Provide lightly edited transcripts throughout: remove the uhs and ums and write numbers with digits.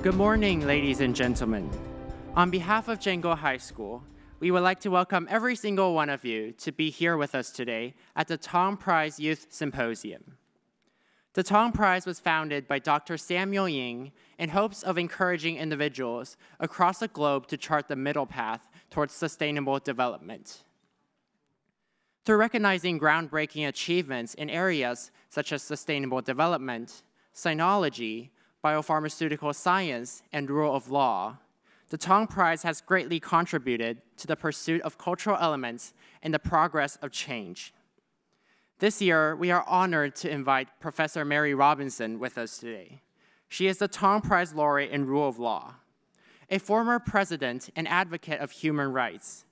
Good morning, ladies and gentlemen. On behalf of Django High School, we would like to welcome every single one of you to be here with us today at the Tang Prize Youth Symposium. The Tang Prize was founded by Dr. Samuel Ying in hopes of encouraging individuals across the globe to chart the middle path towards sustainable development. Through recognizing groundbreaking achievements in areas such as sustainable development, sinology, biopharmaceutical science, and rule of law, the Tang Prize has greatly contributed to the pursuit of cultural elements and the progress of change. This year, we are honored to invite Professor Mary Robinson with us today. She is the Tang Prize laureate in rule of law, a former president and advocate of human rights.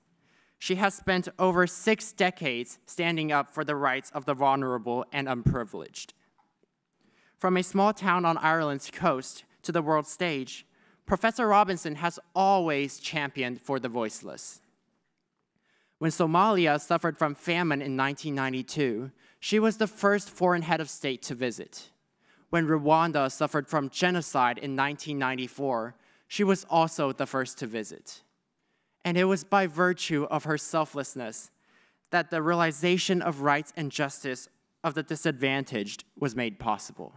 She has spent over 6 decades standing up for the rights of the vulnerable and unprivileged. From a small town on Ireland's coast to the world stage, Professor Robinson has always championed for the voiceless. When Somalia suffered from famine in 1992, she was the first foreign head of state to visit. When Rwanda suffered from genocide in 1994, she was also the first to visit. And it was by virtue of her selflessness that the realization of rights and justice of the disadvantaged was made possible.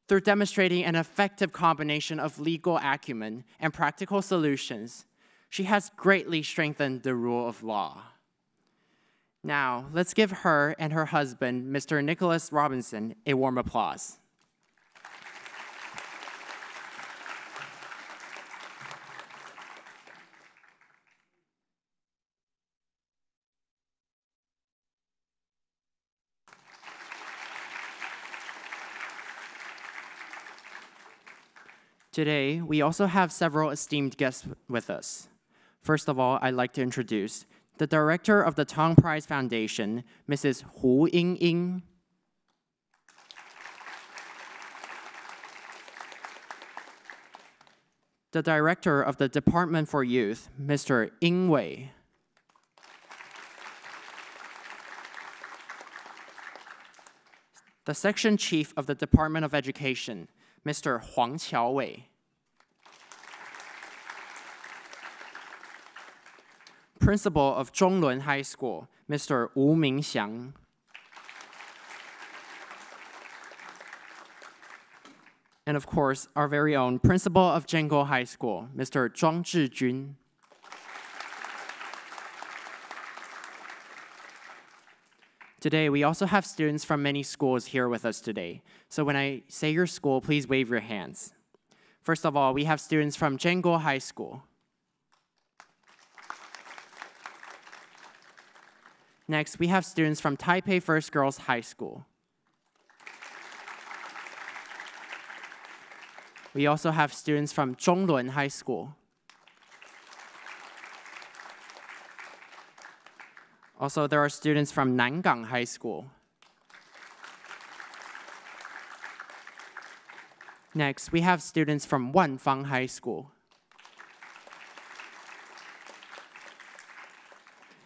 Through demonstrating an effective combination of legal acumen and practical solutions, she has greatly strengthened the rule of law. Now, let's give her and her husband, Mr. Nicholas Robinson, a warm applause. Today, we also have several esteemed guests with us. First of all, I'd like to introduce the director of the Tang Prize Foundation, Mrs. Hu Ying. The director of the Department for Youth, Mr. Ying Wei. The section chief of the Department of Education, Mr. Huang Qiaowei. Principal of Zhonglun High School, Mr. Wu Mingxiang. And of course, our very own principal of Zhengo High School, Mr. Zhuang Zhijun. Today, we also have students from many schools here with us today. So when I say your school, please wave your hands. First of all, we have students from Zhengo High School. Next, we have students from Taipei First Girls High School. We also have students from Zhonglun High School. Also, there are students from Nangang High School. Next, we have students from Wanfang High School.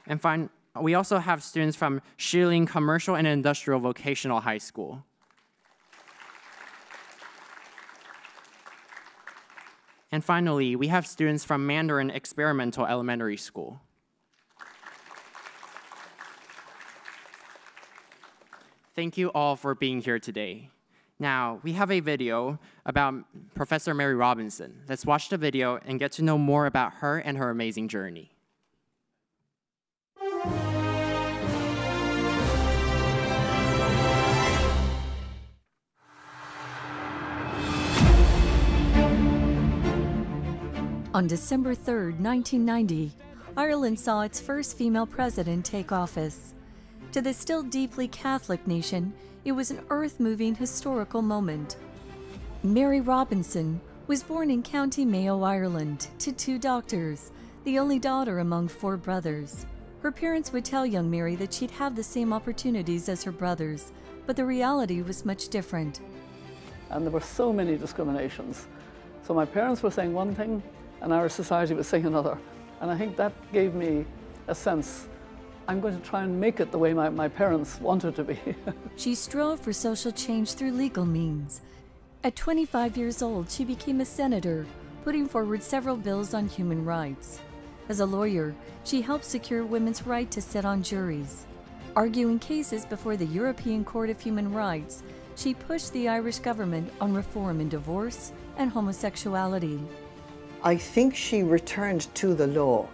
And we also have students from Shilin Commercial and Industrial Vocational High School. And finally, we have students from Mandarin Experimental Elementary School. Thank you all for being here today. Now, we have a video about Professor Mary Robinson. Let's watch the video and get to know more about her and her amazing journey. On December 3, 1990, Ireland saw its first female president take office. To the still deeply Catholic nation, it was an earth-moving historical moment. Mary Robinson was born in County Mayo, Ireland, to 2 doctors, the only daughter among 4 brothers. Her parents would tell young Mary that she'd have the same opportunities as her brothers, but the reality was much different. And there were so many discriminations. So my parents were saying one thing, and our society was saying another. And I think that gave me a sense, I'm going to try and make it the way my parents wanted to be. She strove for social change through legal means. At 25 years old, she became a senator, putting forward several bills on human rights. As a lawyer, she helped secure women's right to sit on juries. Arguing cases before the European Court of Human Rights, she pushed the Irish government on reform in divorce and homosexuality. I think she returned to the law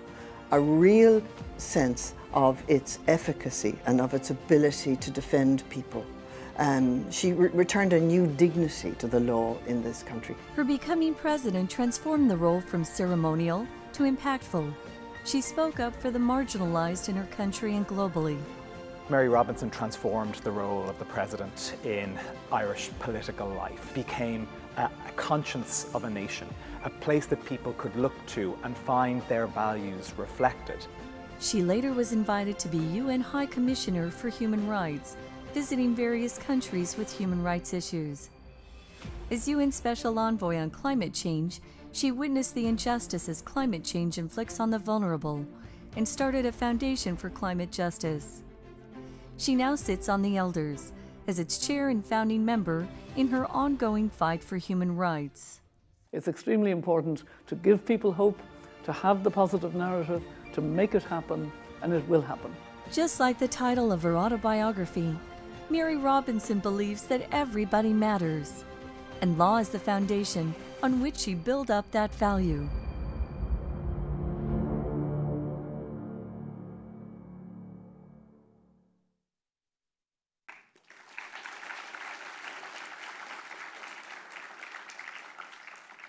a real sense of its efficacy and of its ability to defend people. She returned a new dignity to the law in this country. Her becoming president transformed the role from ceremonial to impactful. She spoke up for the marginalized in her country and globally. Mary Robinson transformed the role of the president in Irish political life, became a conscience of a nation, a place that people could look to and find their values reflected. She later was invited to be UN High Commissioner for Human Rights, visiting various countries with human rights issues. As UN Special Envoy on Climate Change, she witnessed the injustices climate change inflicts on the vulnerable and started a foundation for climate justice. She now sits on the Elders as its chair and founding member in her ongoing fight for human rights. It's extremely important to give people hope, to have the positive narrative, to make it happen, and it will happen. Just like the title of her autobiography, Mary Robinson believes that everybody matters, and law is the foundation on which she built up that value.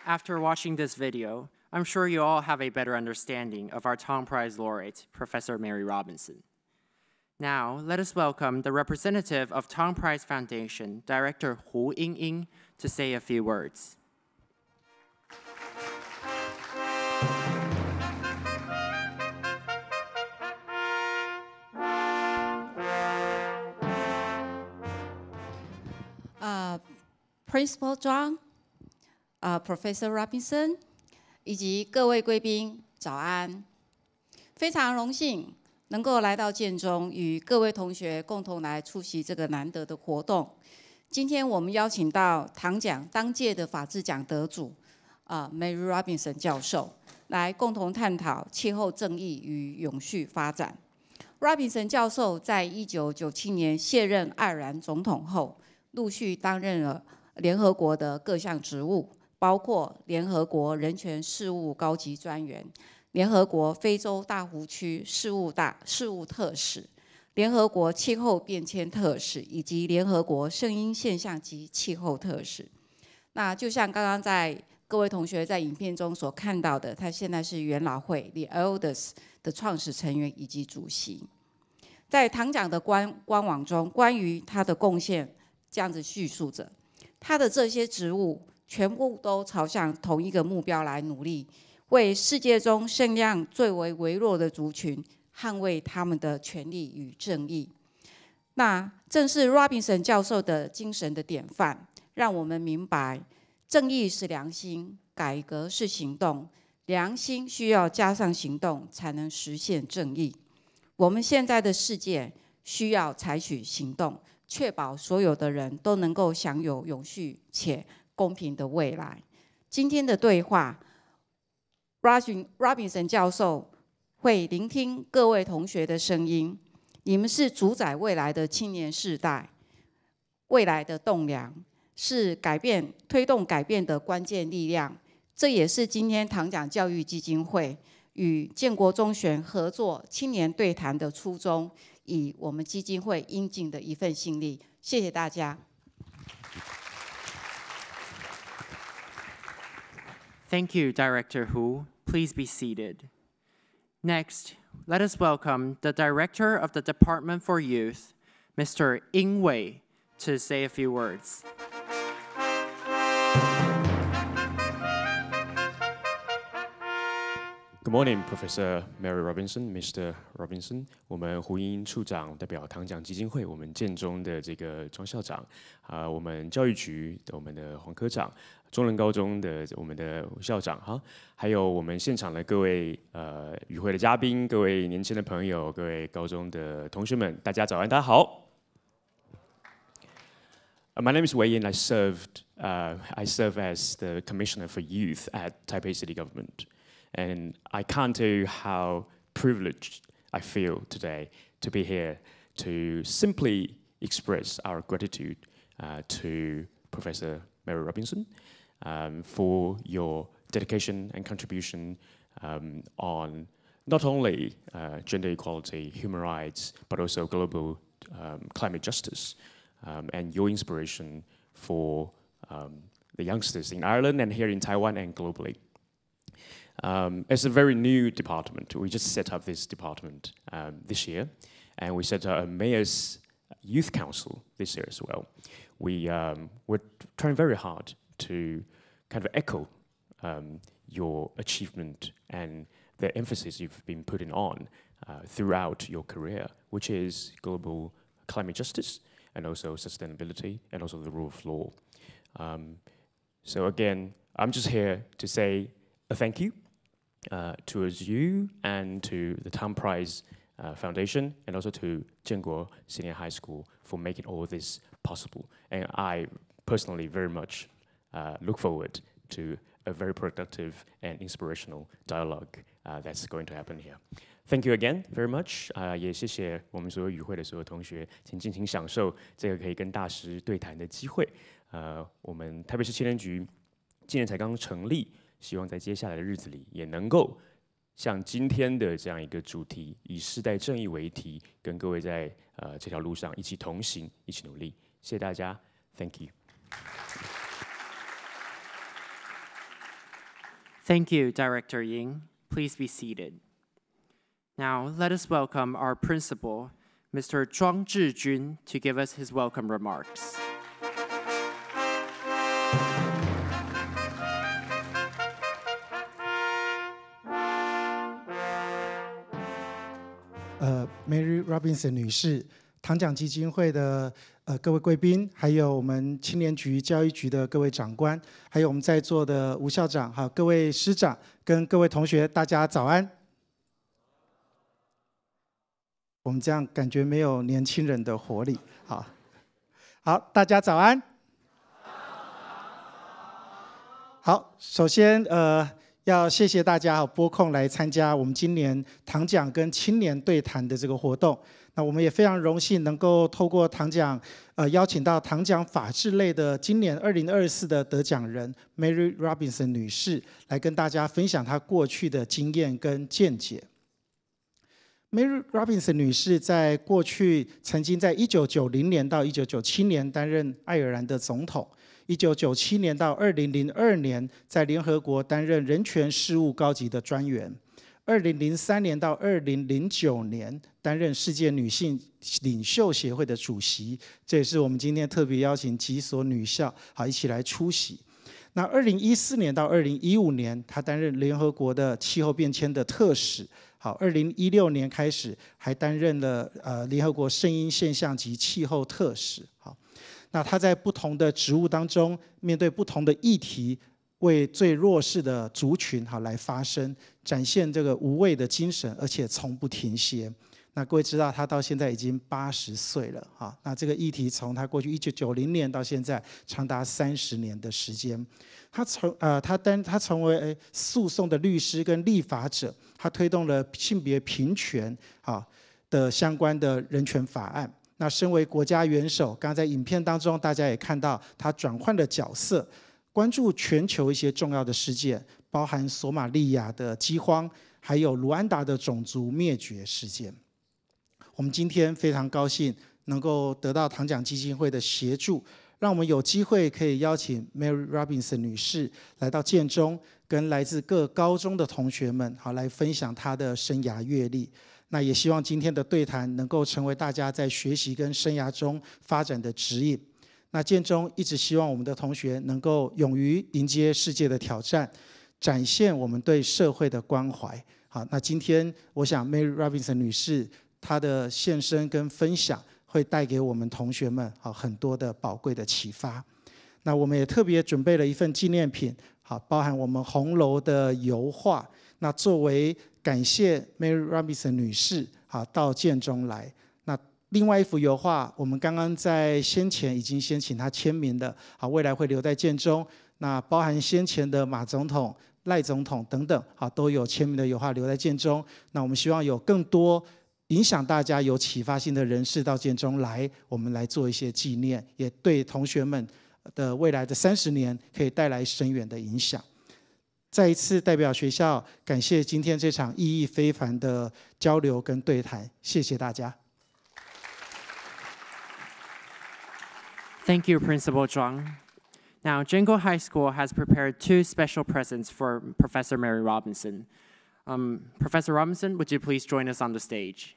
After watching this video, I'm sure you all have a better understanding of our Tang Prize laureate, Professor Mary Robinson. Now, let us welcome the representative of Tang Prize Foundation, Director Hu Yingying, to say a few words. Principal Zhang, Professor Robinson, 以及各位贵宾，早安！非常荣幸能够来到建中，与各位同学共同来出席这个难得的活动。今天我们邀请到唐奖当届的法治奖得主Mary Robinson 教授，来共同探讨气候正义与永续发展。Robinson 教授在1997年卸任爱尔兰总统后，陆续担任了联合国的各项职务，包括联合国人权事务高级专员、联合国非洲大湖区事务特使、联合国气候变迁特使以及联合国圣婴现象及气候特使。那就像刚刚在各位同学在影片中所看到的，他现在是元老会 The Elders 的创始成员以及主席。在唐奖的官网中，关于他的贡献这样子叙述着，他的这些职务全部都朝向同一个目标来努力，为世界中声量最为微弱的族群捍卫他们的权利与正义。那正是 Robinson 教授的精神的典范，让我们明白，正义是良心，改革是行动，良心需要加上行动，才能实现正义。我们现在的世界需要采取行动，确保所有的人都能够享有永续且公平的未来。今天的对话 ，Robinson 教授会聆听各位同学的声音。你们是主宰未来的青年世代，未来的栋梁，是推动改变的关键力量。这也是今天唐奖教育基金会与建国中学合作青年对谈的初衷，以我们基金会应尽的一份心力。谢谢大家。Thank you, Director Hu. Please be seated. Next, let us welcome the Director of the Department for Youth, Mr. Ying Wei, to say a few words. Good morning, Professor Mary Robinson, Mr. Robinson. 我们胡英处长代表唐奖基金会，我们建中的这个庄校长，我们教育局的我们的黄科长，中仑高中的我们的校长哈，还有我们现场的各位与会的嘉宾，各位年轻的朋友，各位高中的同学们，大家早安，大家好。My name is Wei Yin. I serve as the Commissioner for Youth at Taipei City Government. And I can't tell you how privileged I feel today to be here to simply express our gratitude to Professor Mary Robinson for your dedication and contribution on not only gender equality, human rights, but also global climate justice, and your inspiration for the youngsters in Ireland and here in Taiwan and globally. It's a very new department. We just set up this department this year, and we set up a Mayor's Youth Council this year as well. We're trying very hard to kind of echo your achievement and the emphasis you've been putting on throughout your career, which is global climate justice and also sustainability and also the rule of law. So again, I'm just here to say a thank you towards you and to the Tang Prize Foundation and also to Jianguo Senior High School for making all this possible. And I personally very much look forward to a very productive and inspirational dialogue that's going to happen here. Thank you again very much. 也谢谢我们所有与会的所有同学，请尽情享受这个可以跟大师对谈的机会。我们台北市青年局今年才刚成立，希望在接下来的日子里也能够像今天的这样一个主题，以世代正义为题，跟各位在这条路上一起同行，一起努力。谢谢大家 ，Thank you. Thank you, Director Ying. Please be seated. Now, let us welcome our principal, Mr. Zhuang Zhijun, to give us his welcome remarks. Mary Robinson 女士，唐奖基金会的各位贵宾，还有我们青年局、教育局的各位长官，还有我们在座的吴校长，还有各位师长跟各位同学，大家早安。我们这样感觉没有年轻人的活力，好，大家早安。好，首先要谢谢大家拨空来参加我们今年唐奖跟青年对谈的这个活动。那我们也非常荣幸能够透过唐奖，邀请到唐奖法治类的今年2024的得奖人 Mary Robinson 女士来跟大家分享她过去的经验跟见解。Mary Robinson 女士在过去曾经在1990年到1997年担任爱尔兰的总统。1997年到2002年，在联合国担任人权事务高级的专员。2003年到2009年，担任世界女性领袖协会的主席。这也是我们今天特别邀请几所女校一起来出席。那2014年到2015年，她担任联合国的气候变迁的特使。2016年开始，还担任了联合国声音现象及气候特使。那他在不同的职务当中，面对不同的议题，为最弱势的族群来发声，展现这个无畏的精神，而且从不停歇。那各位知道，他到现在已经80岁了那这个议题从他过去1990年到现在，长达30年的时间。他成为诉讼的律师跟立法者，他推动了性别平权的相关的人权法案。那身为国家元首，刚刚在影片当中大家也看到他转换了角色，关注全球一些重要的事件，包含索马利亚的饥荒，还有卢安达的种族灭绝事件。我们今天非常高兴能够得到唐奖基金会的协助，让我们有机会可以邀请 Mary Robinson 女士来到建中，跟来自各高中的同学们来分享她的生涯阅历。那也希望今天的对谈能够成为大家在学习跟生涯中发展的指引。那建中一直希望我们的同学能够勇于迎接世界的挑战，展现我们对社会的关怀。好，那今天我想 Mary Robinson 女士她的现身跟分享会带给我们同学们很多的宝贵的启发。那我们也特别准备了一份纪念品，包含我们红楼的油画。那作为感谢 Mary Robinson 女士到建中来，那另外一幅油画，我们刚刚在先前已经先请他签名的，好，未来会留在建中。那包含先前的马总统、赖总统等等，好，都有签名的油画留在建中。那我们希望有更多影响大家有启发性的人士到建中来，我们来做一些纪念，也对同学们的未来的30年可以带来深远的影响。再一次代表学校感谢今天这场意义非凡的交流跟对谈，谢谢大家。Thank you, Principal Zhuang. Now, Jengo High School has prepared 2 special presents for Professor Mary Robinson. Professor Robinson, would you please join us on the stage?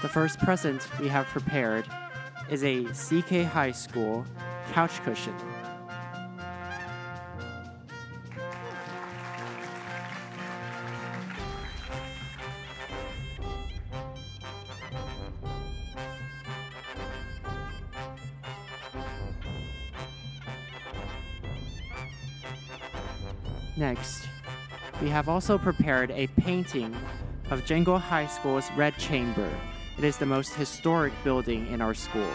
The first present we have prepared is a CK High School couch cushion. Next, we have also prepared a painting of Jengo High School's Red Chamber. It is the most historic building in our school.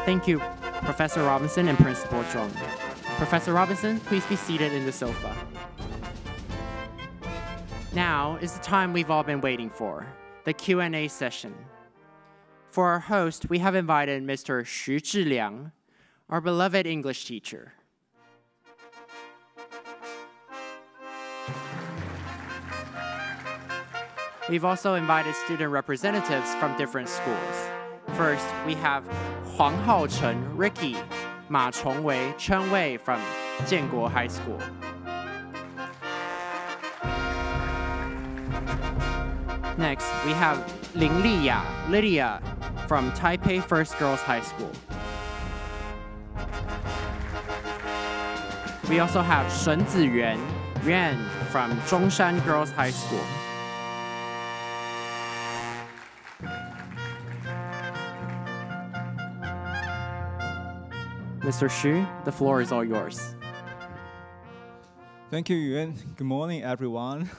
Thank you, Professor Robinson and Principal Zhuang. Professor Robinson, please be seated in the sofa. Now is the time we've all been waiting for, the Q&A session. For our host, we have invited Mr. Xu Zhiliang, our beloved English teacher. We've also invited student representatives from different schools. First, we have Huang Haochen, Ricky, Ma Chongwei, Chen Wei from Jianguo High School. Next, we have Ling Liya, Lydia, from Taipei First Girls High School. We also have Shen Ziyuan, Yuan, from Zhongshan Girls High School. Mr. Xu, the floor is all yours. Thank you, Yuan. Good morning, everyone.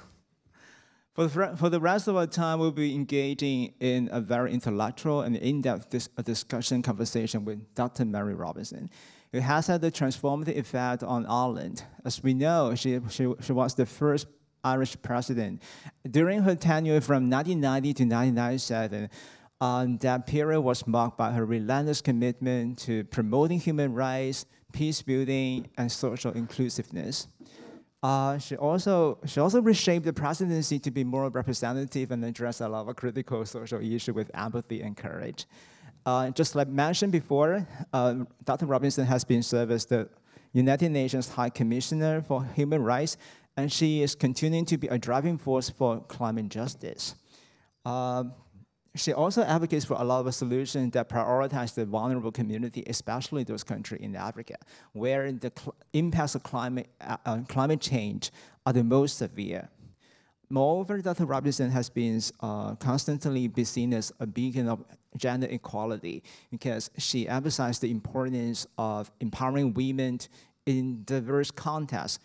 For the rest of our time, we'll be engaging in a very intellectual and in-depth discussion conversation with Dr. Mary Robinson, who has had a transformative effect on Ireland. As we know, she was the first Irish president. During her tenure from 1990 to 1997, that period was marked by her relentless commitment to promoting human rights, peace building, and social inclusiveness. She also reshaped the presidency to be more representative and address a lot of critical social issues with empathy and courage. Just like mentioned before, Dr. Robinson has been served as the United Nations High Commissioner for Human Rights, and she is continuing to be a driving force for climate justice. She also advocates for a lot of solutions that prioritize the vulnerable community, especially those countries in Africa, where the impacts of climate change are the most severe. Moreover, Dr. Robinson has been constantly be seen as a beacon of gender equality because she emphasized the importance of empowering women in diverse contexts,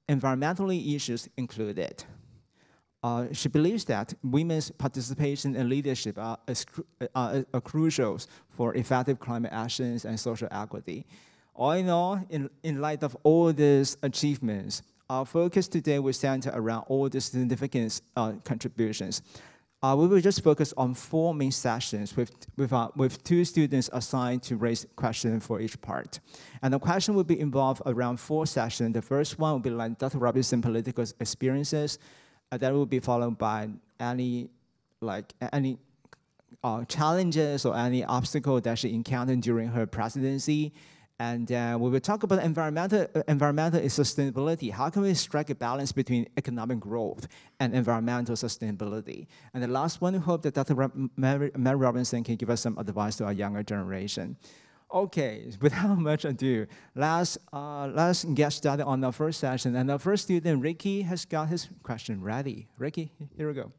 environmentally issues included. She believes that women's participation and leadership are crucial for effective climate actions and social equity. All in all, in light of all these achievements, our focus today will center around all the significant contributions. We will just focus on 4 main sessions with 2 students assigned to raise questions for each part. And the question will be involved around 4 sessions. The first one will be like Dr. Robinson political experiences. That will be followed by any challenges or any obstacle that she encountered during her presidency. And we will talk about environmental sustainability. How can we strike a balance between economic growth and environmental sustainability? And the last one, we hope that Dr. Mary Robinson can give us some advice to our younger generation. Okay, without much ado, let's get started on our first session. And our first student, Ricky, has got his question ready. Ricky, here we go.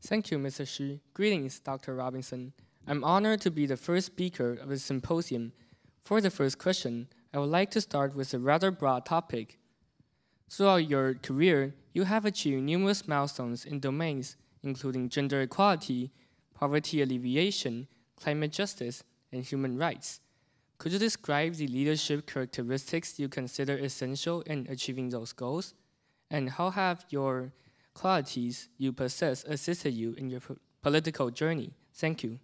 Thank you, Mr. Shi. Greetings, Dr. Robinson. I'm honored to be the first speaker of the symposium. For the first question, I would like to start with a rather broad topic. Throughout your career, you have achieved numerous milestones in domains including gender equality, poverty alleviation, climate justice, and human rights. Could you describe the leadership characteristics you consider essential in achieving those goals? And how have your qualities you possess assisted you in your political journey? Thank you.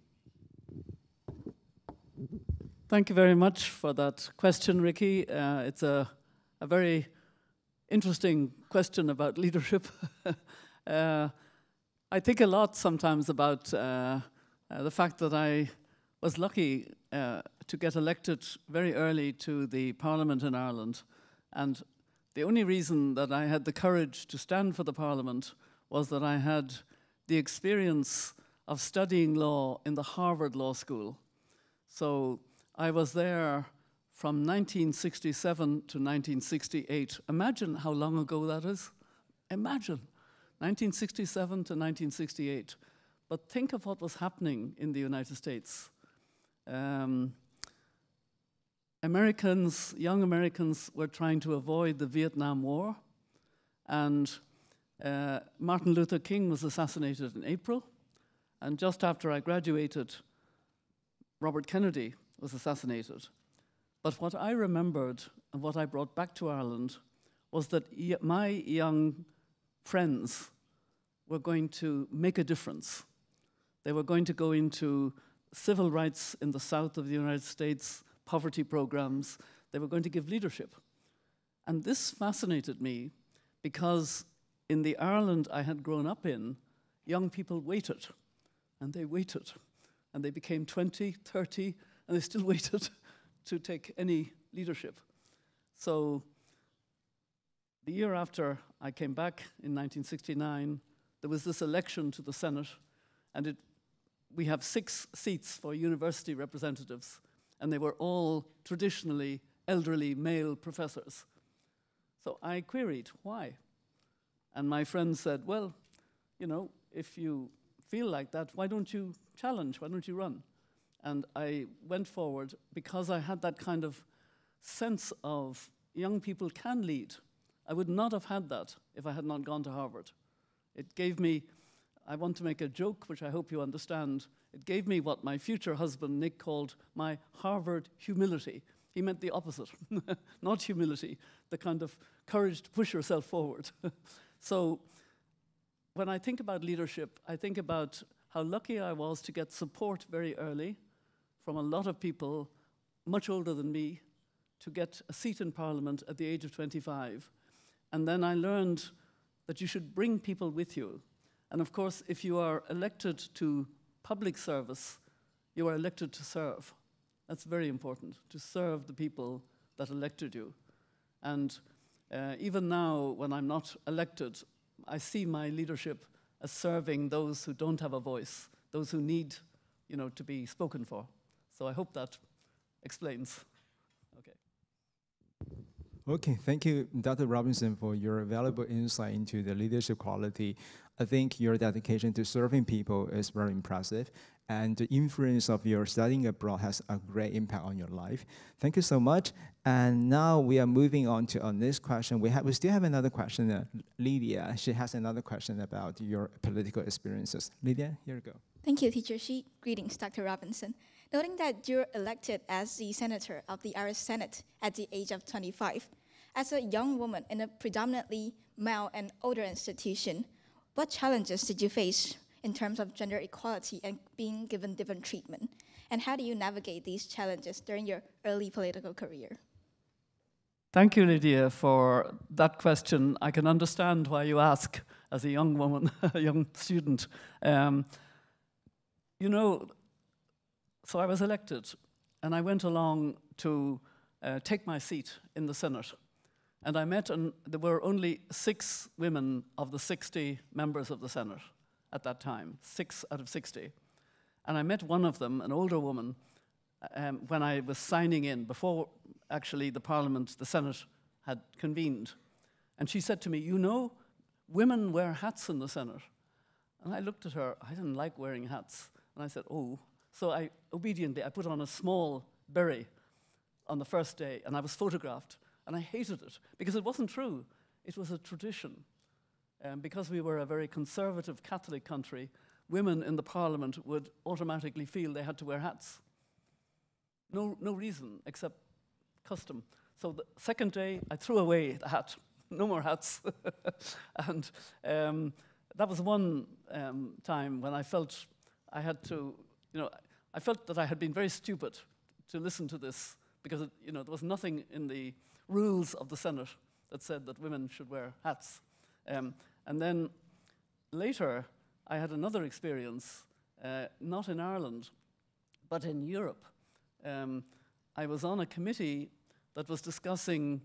Thank you very much for that question, Ricky. It's a very interesting question about leadership. I think a lot sometimes about the fact that I was lucky to get elected very early to the Parliament in Ireland. And the only reason that I had the courage to stand for the Parliament was that I had the experience of studying law in the Harvard Law School. So I was there from 1967 to 1968. Imagine how long ago that is. Imagine, 1967 to 1968. But think of what was happening in the United States. Young Americans were trying to avoid the Vietnam War, and Martin Luther King was assassinated in April, and just after I graduated, Robert Kennedy was assassinated. But what I remembered and what I brought back to Ireland was that my young friends were going to make a difference. They were going to go into civil rights in the south of the United States, poverty programs. They were going to give leadership. And this fascinated me because in the Ireland I had grown up in, young people waited, and they waited, and they became 20, 30, and they still waited to take any leadership. So the year after I came back in 1969, there was this election to the Senate, and we have 6 seats for university representatives, and they were all traditionally elderly male professors. So I queried, why? And my friend said, well, you know, if you feel like that, why don't you challenge? Why don't you run? And I went forward because I had that kind of sense of young people can lead. I would not have had that if I had not gone to Harvard. It gave me, I want to make a joke, which I hope you understand, it gave me what my future husband, Nick, called my Harvard humility. He meant the opposite, not humility, the kind of courage to push yourself forward. So when I think about leadership, I think about how lucky I was to get support very early from a lot of people much older than me to get a seat in Parliament at the age of 25. And then I learned that you should bring people with you. And of course, if you are elected to public service, you are elected to serve. That's very important, to serve the people that elected you. And even now, when I'm not elected, I see my leadership as serving those who don't have a voice, those who need, you know, to be spoken for. So I hope that explains. Okay. Okay, thank you, Dr. Robinson, for your valuable insight into the leadership quality. I think your dedication to serving people is very impressive, and the influence of your studying abroad has a great impact on your life. Thank you so much. And now we are moving on to our next question. We still have another question, Lydia. She has another question about your political experiences. Lydia, here you go. Thank you, Teacher Shi. Greetings, Dr. Robinson. Noting that you're elected as the senator of the Irish Senate at the age of 25, as a young woman in a predominantly male and older institution, what challenges did you face in terms of gender equality and being given different treatment? And how do you navigate these challenges during your early political career? Thank you, Lydia, for that question. I can understand why you ask as a young woman, a young student. You know, so I was elected, and I went along to take my seat in the Senate. And I met, and there were only 6 women of the 60 members of the Senate at that time, 6 out of 60. And I met one of them, an older woman, when I was signing in, before actually the Parliament, the Senate, had convened. And she said to me, you know, women wear hats in the Senate. And I looked at her, I didn't like wearing hats. And I said, oh. So I put on a small beret on the first day, and I was photographed. And I hated it, because it wasn't true. It was a tradition. Because we were a very conservative Catholic country, women in the Parliament would automatically feel they had to wear hats. No reason except custom. So the second day, I threw away the hat. No more hats. And that was one time when I felt I had to, I felt that I had been very stupid to listen to this, because there was nothing in the rules of the Senate that said that women should wear hats. And then later, I had another experience, not in Ireland, but in Europe. I was on a committee that was discussing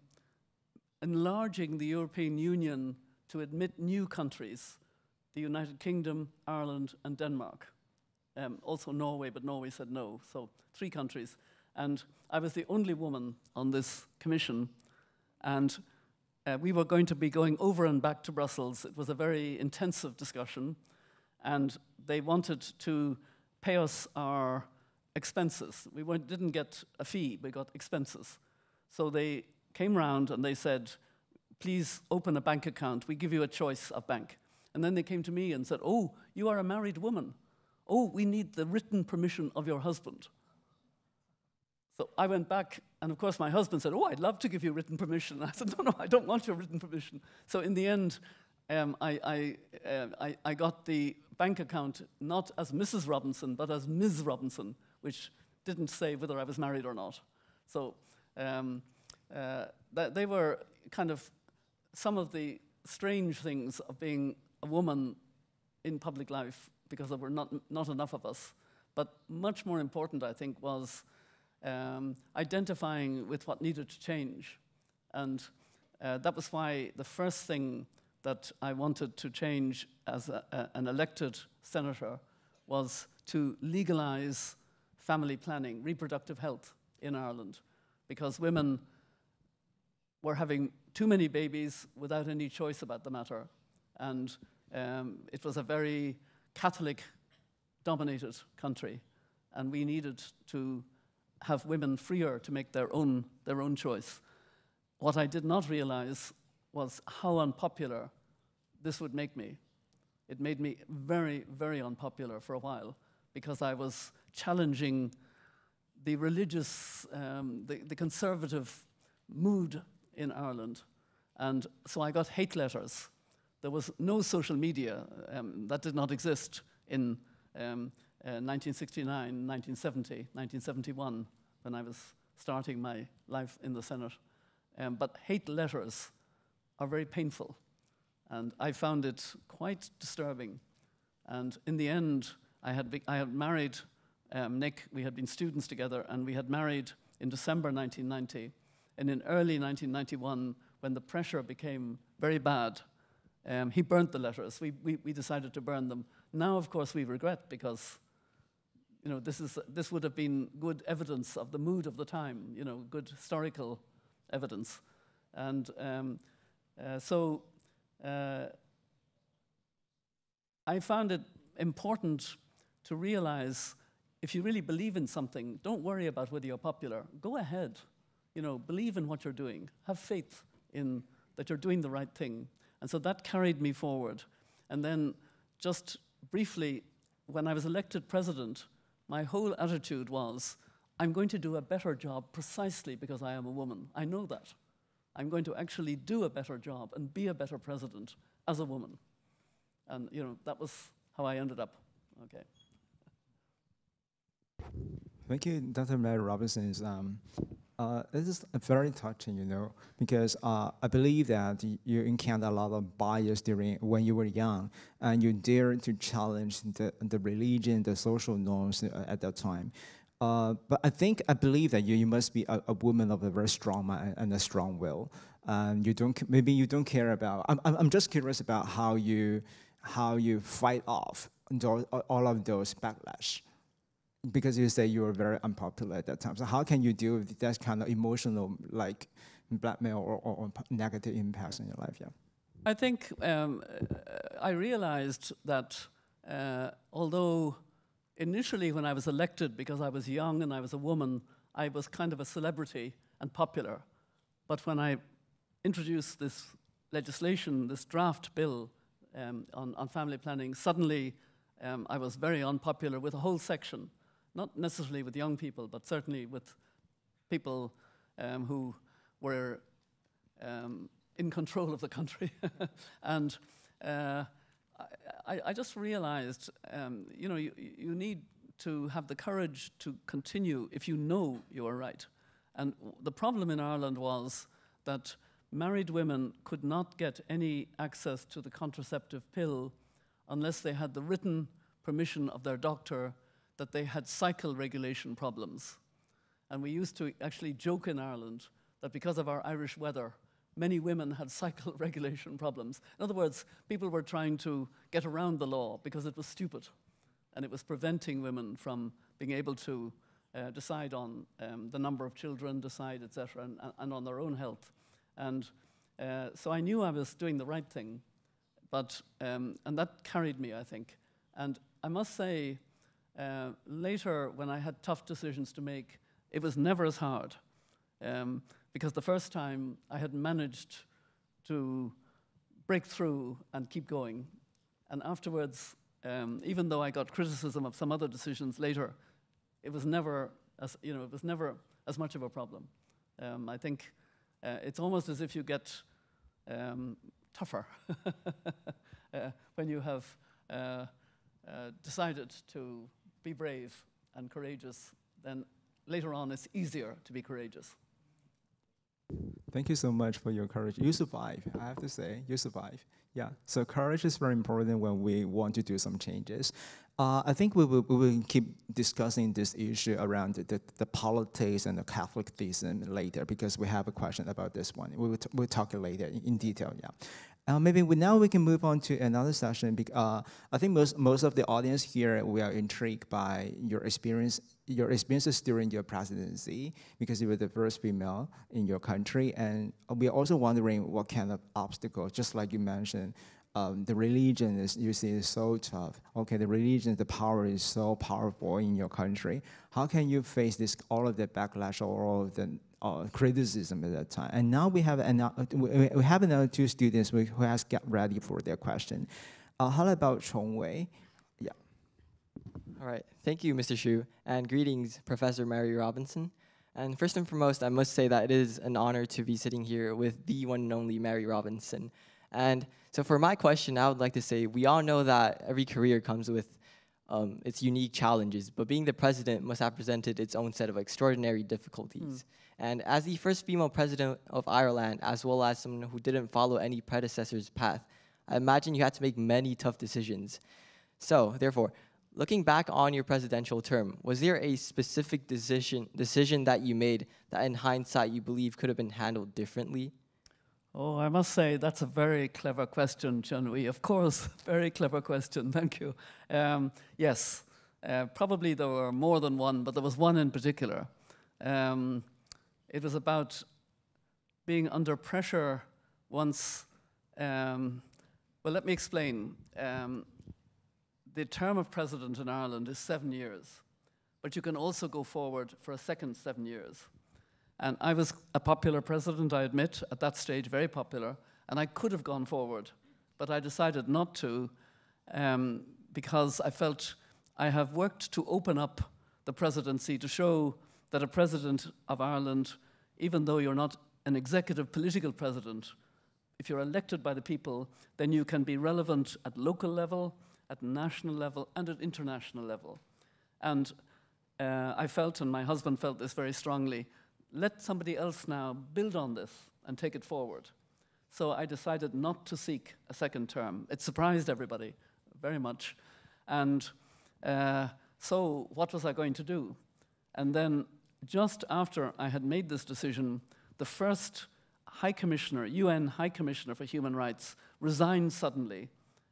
enlarging the European Union to admit new countries, the United Kingdom, Ireland, and Denmark. Also Norway, but Norway said no, so 3 countries. And I was the only woman on this commission, and we were going to be going over and back to Brussels. It was a very intensive discussion, and they wanted to pay us our expenses. We didn't get a fee, we got expenses. So they came round and they said, please open a bank account. We give you a choice of bank. And then they came to me and said, oh, you are a married woman. Oh, we need the written permission of your husband. So I went back, and of course my husband said, oh, I'd love to give you written permission. I said, no, I don't want your written permission. So in the end, I got the bank account not as Mrs. Robinson, but as Ms. Robinson, which didn't say whether I was married or not. So they were kind of some of the strange things of being a woman in public life, because there were not enough of us. But much more important, I think, was identifying with what needed to change. And that was why the first thing that I wanted to change as an elected senator was to legalize family planning, reproductive health in Ireland, because women were having too many babies without any choice about the matter. And it was a very Catholic-dominated country, and we needed to have women freer to make their own choice. What I did not realize was how unpopular this would make me. It made me very, very unpopular for a while, because I was challenging the religious, the conservative mood in Ireland. And so I got hate letters. There was no social media. That did not exist in 1969, 1970, 1971, when I was starting my life in the Senate. But hate letters are very painful. And I found it quite disturbing. And in the end, I had married Nick. We had been students together, and we had married in December 1990. And in early 1991, when the pressure became very bad, he burnt the letters. We decided to burn them. Now, of course, we regret, because this would have been good evidence of the mood of the time, good historical evidence. And so I found it important to realize, if you really believe in something, don't worry about whether you're popular. Go ahead. Believe in what you're doing. Have faith in that you're doing the right thing. And so that carried me forward. And then, just briefly, when I was elected president, my whole attitude was, I'm going to do a better job precisely because I am a woman. I know that. I'm going to actually do a better job and be a better president as a woman. And that was how I ended up. Okay. Thank you, Dr. Mary Robinson. This is very touching, because I believe that you encountered a lot of bias when you were young, and you dared to challenge the religion, the social norms at that time. But I believe that you must be a woman of a very strong mind and a strong will. Maybe you don't care about. I'm just curious about how you fight off all of those backlash, because you say you were very unpopular at that time. So how can you deal with that kind of emotional, like blackmail or negative impacts in your life? Yeah. I think I realized that although initially when I was elected, because I was young and I was a woman, I was kind of a celebrity and popular. But when I introduced this legislation, this draft bill on family planning, suddenly I was very unpopular with a whole section, not necessarily with young people, but certainly with people who were in control of the country. And I just realized, you need to have the courage to continue if you know you are right. And the problem in Ireland was that married women could not get any access to the contraceptive pill unless they had the written permission of their doctor that they had cycle regulation problems. And we used to actually joke in Ireland that because of our Irish weather, many women had cycle regulation problems. In other words, people were trying to get around the law because it was stupid, and it was preventing women from being able to decide on the number of children, decide, etc., and on their own health. And so I knew I was doing the right thing, but and that carried me, I think. And I must say, later when I had tough decisions to make, it was never as hard. Because the first time I had managed to break through and keep going. And afterwards, even though I got criticism of some other decisions later, it was never as much of a problem. I think it's almost as if you get tougher when you have decided to be brave and courageous. Then later on, it's easier to be courageous. Thank you so much for your courage. You survive, I have to say, you survive. Yeah, so courage is very important when we want to do some changes. I think we will keep discussing this issue around the politics and the Catholicism later, because we have a question about this one. We'll talk it later in detail, yeah. Maybe now we can move on to another session. I think most of the audience here, we are intrigued by your experiences during your presidency, because you were the first female in your country, and we are also wondering what kind of obstacles, just like you mentioned, the religion is so tough. Okay, the religion, the power is so powerful in your country. How can you face all of the backlash or all of the criticism at that time? And now we have another two students who has got ready for their question. How about Chong Wei? Yeah. All right, thank you, Mr. Xu, and greetings, Professor Mary Robinson. And first and foremost, I must say that it is an honor to be sitting here with the one and only Mary Robinson. And so for my question, I would like to say, we all know that every career comes with its unique challenges, but being the president must have presented its own set of extraordinary difficulties. And as the first female president of Ireland, as well as someone who didn't follow any predecessor's path, I imagine you had to make many tough decisions. So, therefore, looking back on your presidential term, was there a specific decision that you made that in hindsight you believe could have been handled differently? Oh, I must say, that's a very clever question, Chun-Wei. Of course, very clever question, thank you. Yes, probably there were more than one, but there was one in particular. It was about being under pressure once. Well, let me explain. The term of president in Ireland is 7 years, but you can also go forward for a second 7 years. And I was a popular president, I admit, at that stage, very popular, and I could have gone forward, but I decided not to because I felt I have worked to open up the presidency to show that a president of Ireland, even though you're not an executive political president, if you're elected by the people, then you can be relevant at local level, at national level, and at international level. And I felt, and my husband felt this very strongly, let somebody else now build on this and take it forward. So I decided not to seek a second term. It surprised everybody very much. And so what was I going to do? And then just after I had made this decision, the first High Commissioner, UN High Commissioner for Human Rights, resigned suddenly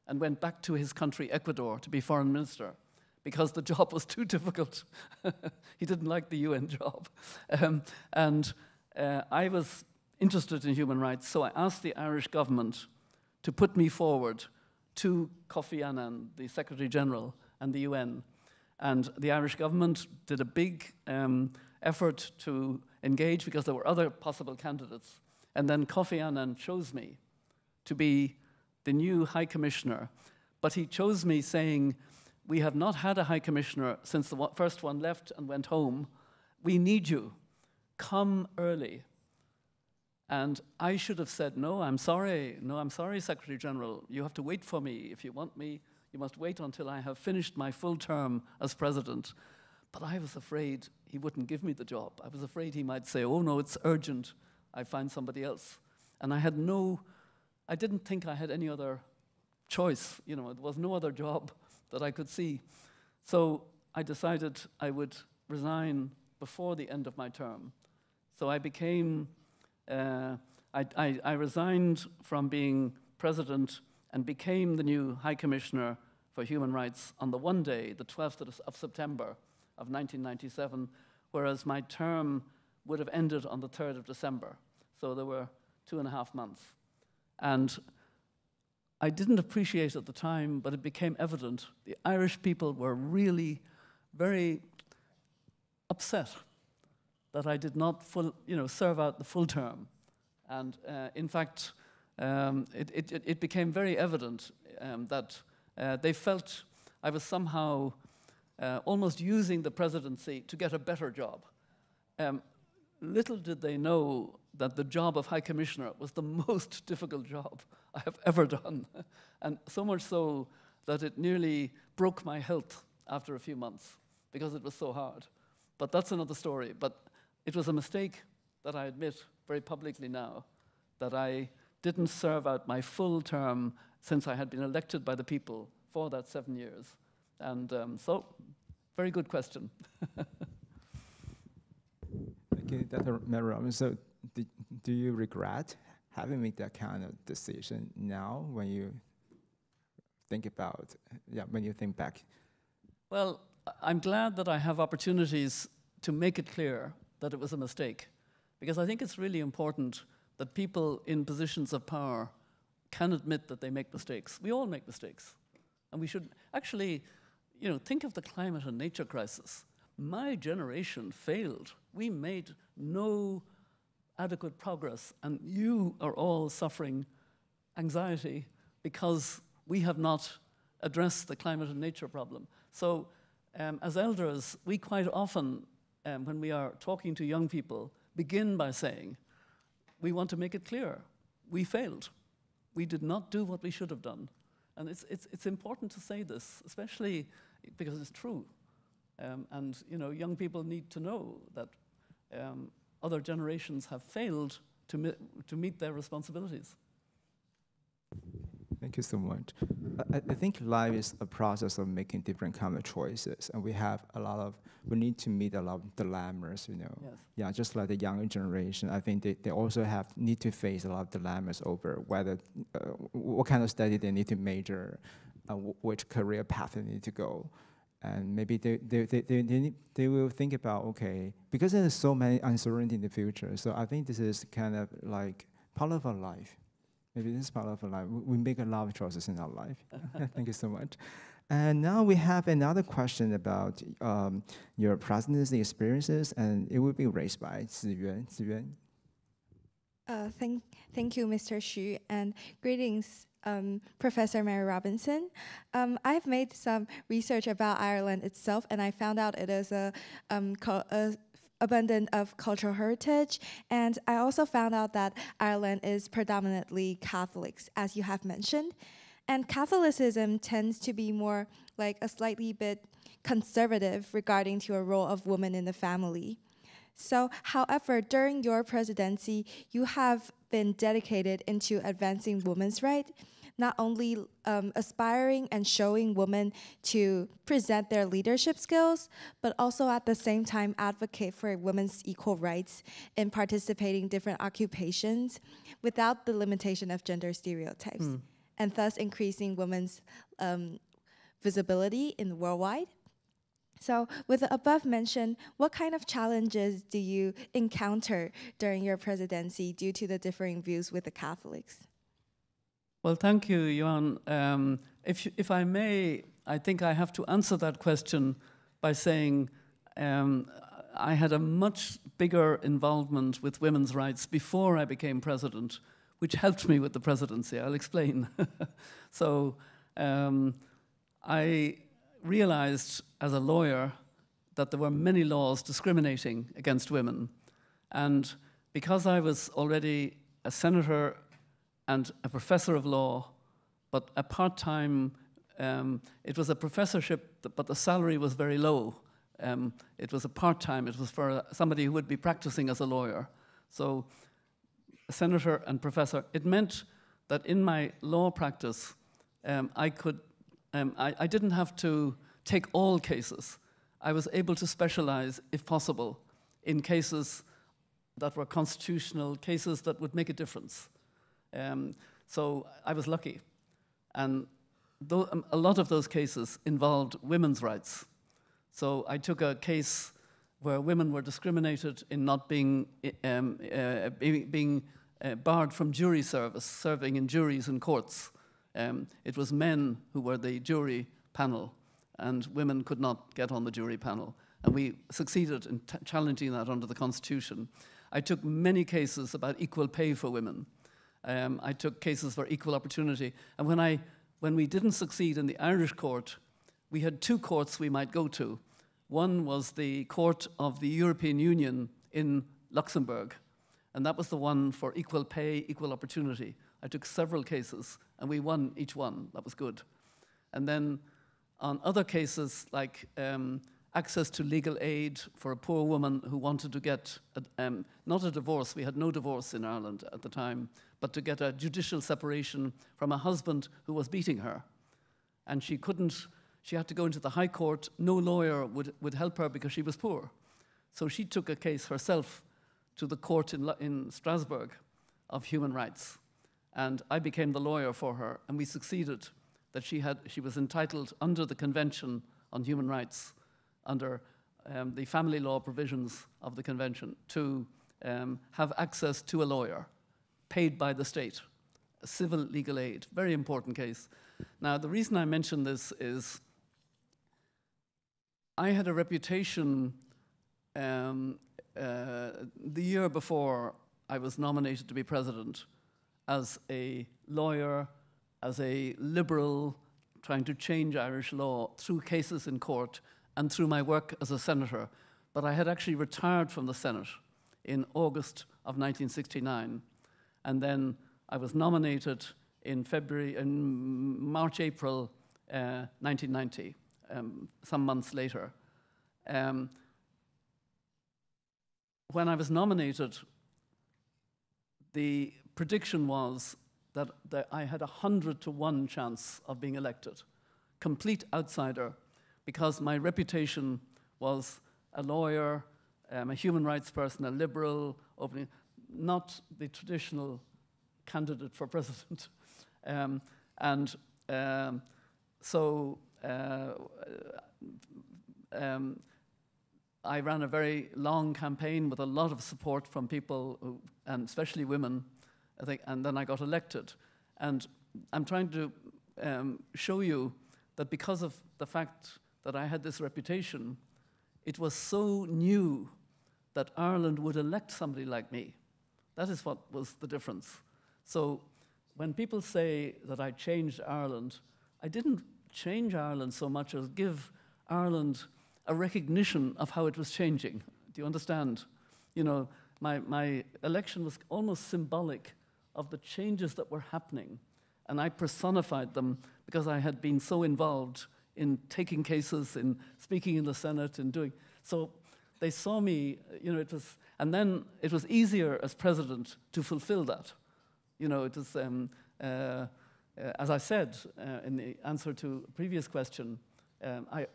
and went back to his country, Ecuador, to be foreign minister because the job was too difficult. He didn't like the UN job. I was interested in human rights, so I asked the Irish government to put me forward to Kofi Annan, the Secretary General, and the UN. And the Irish government did a big effort to engage because there were other possible candidates. And then Kofi Annan chose me to be the new High Commissioner. But he chose me saying, we have not had a High Commissioner since the first one left and went home. We need you. Come early. And I should have said, no, I'm sorry. No, I'm sorry, Secretary General. You have to wait for me. If you want me, you must wait until I have finished my full term as president. But I was afraid he wouldn't give me the job. I was afraid he might say, oh, no, it's urgent. I find somebody else. And I didn't think I had any other choice. You know, there was no other job that I could see. So I decided I would resign before the end of my term. So I became, I resigned from being president and became the new High Commissioner for Human Rights on the one day, the 12th of September of 1997, whereas my term would have ended on the 3rd of December. So there were 2.5 months. And I didn't appreciate at the time, but it became evident the Irish people were really very upset that I did not serve out the full term. And in fact, it became very evident that they felt I was somehow almost using the presidency to get a better job. Little did they know that the job of High Commissioner was the most difficult job I have ever done. And so much so that it nearly broke my health after a few months because it was so hard. But that's another story. But it was a mistake that I admit very publicly now, that I didn't serve out my full term since I had been elected by the people for that 7 years. And so, very good question. Okay, Dr. Mary Robinson, so do you regret having made that kind of decision now when you think about, when you think back? Well, I'm glad that I have opportunities to make it clear that it was a mistake, because I think it's really important that people in positions of power can admit that they make mistakes. We all make mistakes. And we should actually, think of the climate and nature crisis. My generation failed. We made no adequate progress, and you are all suffering anxiety because we have not addressed the climate and nature problem. So as elders, we quite often, when we are talking to young people, begin by saying, we want to make it clear, we failed. We did not do what we should have done. And it's important to say this, especially because it's true. And young people need to know that other generations have failed to meet their responsibilities. Thank you so much. I think life is a process of making different kind of choices, and we need to meet a lot of dilemmas, Yes. Yeah, just like the younger generation, I think they also need to face a lot of dilemmas over whether, what kind of study they need to major, which career path they need to go. And maybe they will think about, okay, because there's so many uncertainty in the future, so I think this is kind of like part of our life. Maybe this is part of our life. We make a lot of choices in our life. Thank you so much. And now we have another question about your presidency experiences, and it will be raised by Ziyuan. Ziyuan. Thank you, Mr. Xu, and greetings, Professor Mary Robinson. I've made some research about Ireland itself, and I found out it is abundant of cultural heritage, and I also found out that Ireland is predominantly Catholics, as you have mentioned. And Catholicism tends to be more like a slightly bit conservative regarding to a role of women in the family. So, however, during your presidency, you have been dedicated into advancing women's rights. not only aspiring and showing women to present their leadership skills, but also at the same time advocate for women's equal rights in participating in different occupations without the limitation of gender stereotypes, and thus increasing women's visibility in the worldwide. So with the above mentioned, what kind of challenges do you encounter during your presidency due to the differing views with the Catholics? Well, thank you, Yuan. If I may, I think I have to answer that question by saying I had a much bigger involvement with women's rights before I became president, which helped me with the presidency. I'll explain. So I realized as a lawyer that there were many laws discriminating against women. And because I was already a senator and a professor of law, but a part-time, it was a professorship, but the salary was very low. It was a part-time, it was for somebody who would be practicing as a lawyer. So a senator and professor, it meant that in my law practice, I didn't have to take all cases. I was able to specialize, if possible, in cases that were constitutional, cases that would make a difference. So I was lucky. And a lot of those cases involved women's rights. So I took a case where women were discriminated in not being barred from jury service, serving in juries and courts. It was men who were the jury panel, and women could not get on the jury panel. And we succeeded in challenging that under the Constitution. I took many cases about equal pay for women. I took cases for equal opportunity. And when we didn't succeed in the Irish court, we had two courts we might go to. One was the Court of the European Union in Luxembourg, and that was the one for equal pay, equal opportunity. I took several cases, and we won each one. That was good. And then on other cases, like access to legal aid for a poor woman who wanted to get, not a divorce, we had no divorce in Ireland at the time, but to get a judicial separation from a husband who was beating her. And she had to go into the High Court. No lawyer would help her because she was poor. So she took a case herself to the court in Strasbourg of human rights. And I became the lawyer for her, and we succeeded that she was entitled under the Convention on Human Rights, under the family law provisions of the Convention, to have access to a lawyer paid by the state, a civil legal aid, very important case. Now, the reason I mention this is I had a reputation the year before I was nominated to be president as a lawyer, as a liberal, trying to change Irish law through cases in court and through my work as a senator. But I had actually retired from the Senate in August of 1969. And then I was nominated in March, April 1990, some months later. When I was nominated, the prediction was that I had a 100-to-1 chance of being elected, complete outsider, because my reputation was a lawyer, a human rights person, a liberal, not the traditional candidate for president. So I ran a very long campaign with a lot of support from people, and especially women, I think, and then I got elected. And I'm trying to show you that because of the fact that I had this reputation, it was so new that Ireland would elect somebody like me. That is what was the difference. So when people say that I changed Ireland, I didn't change Ireland so much as give Ireland a recognition of how it was changing. Do you understand? You know, my election was almost symbolic of the changes that were happening, and I personified them because I had been so involved in taking cases, in speaking in the Senate, and doing. So they saw me, you know, and then it was easier as president to fulfill that. You know, it was, as I said in the answer to a previous question,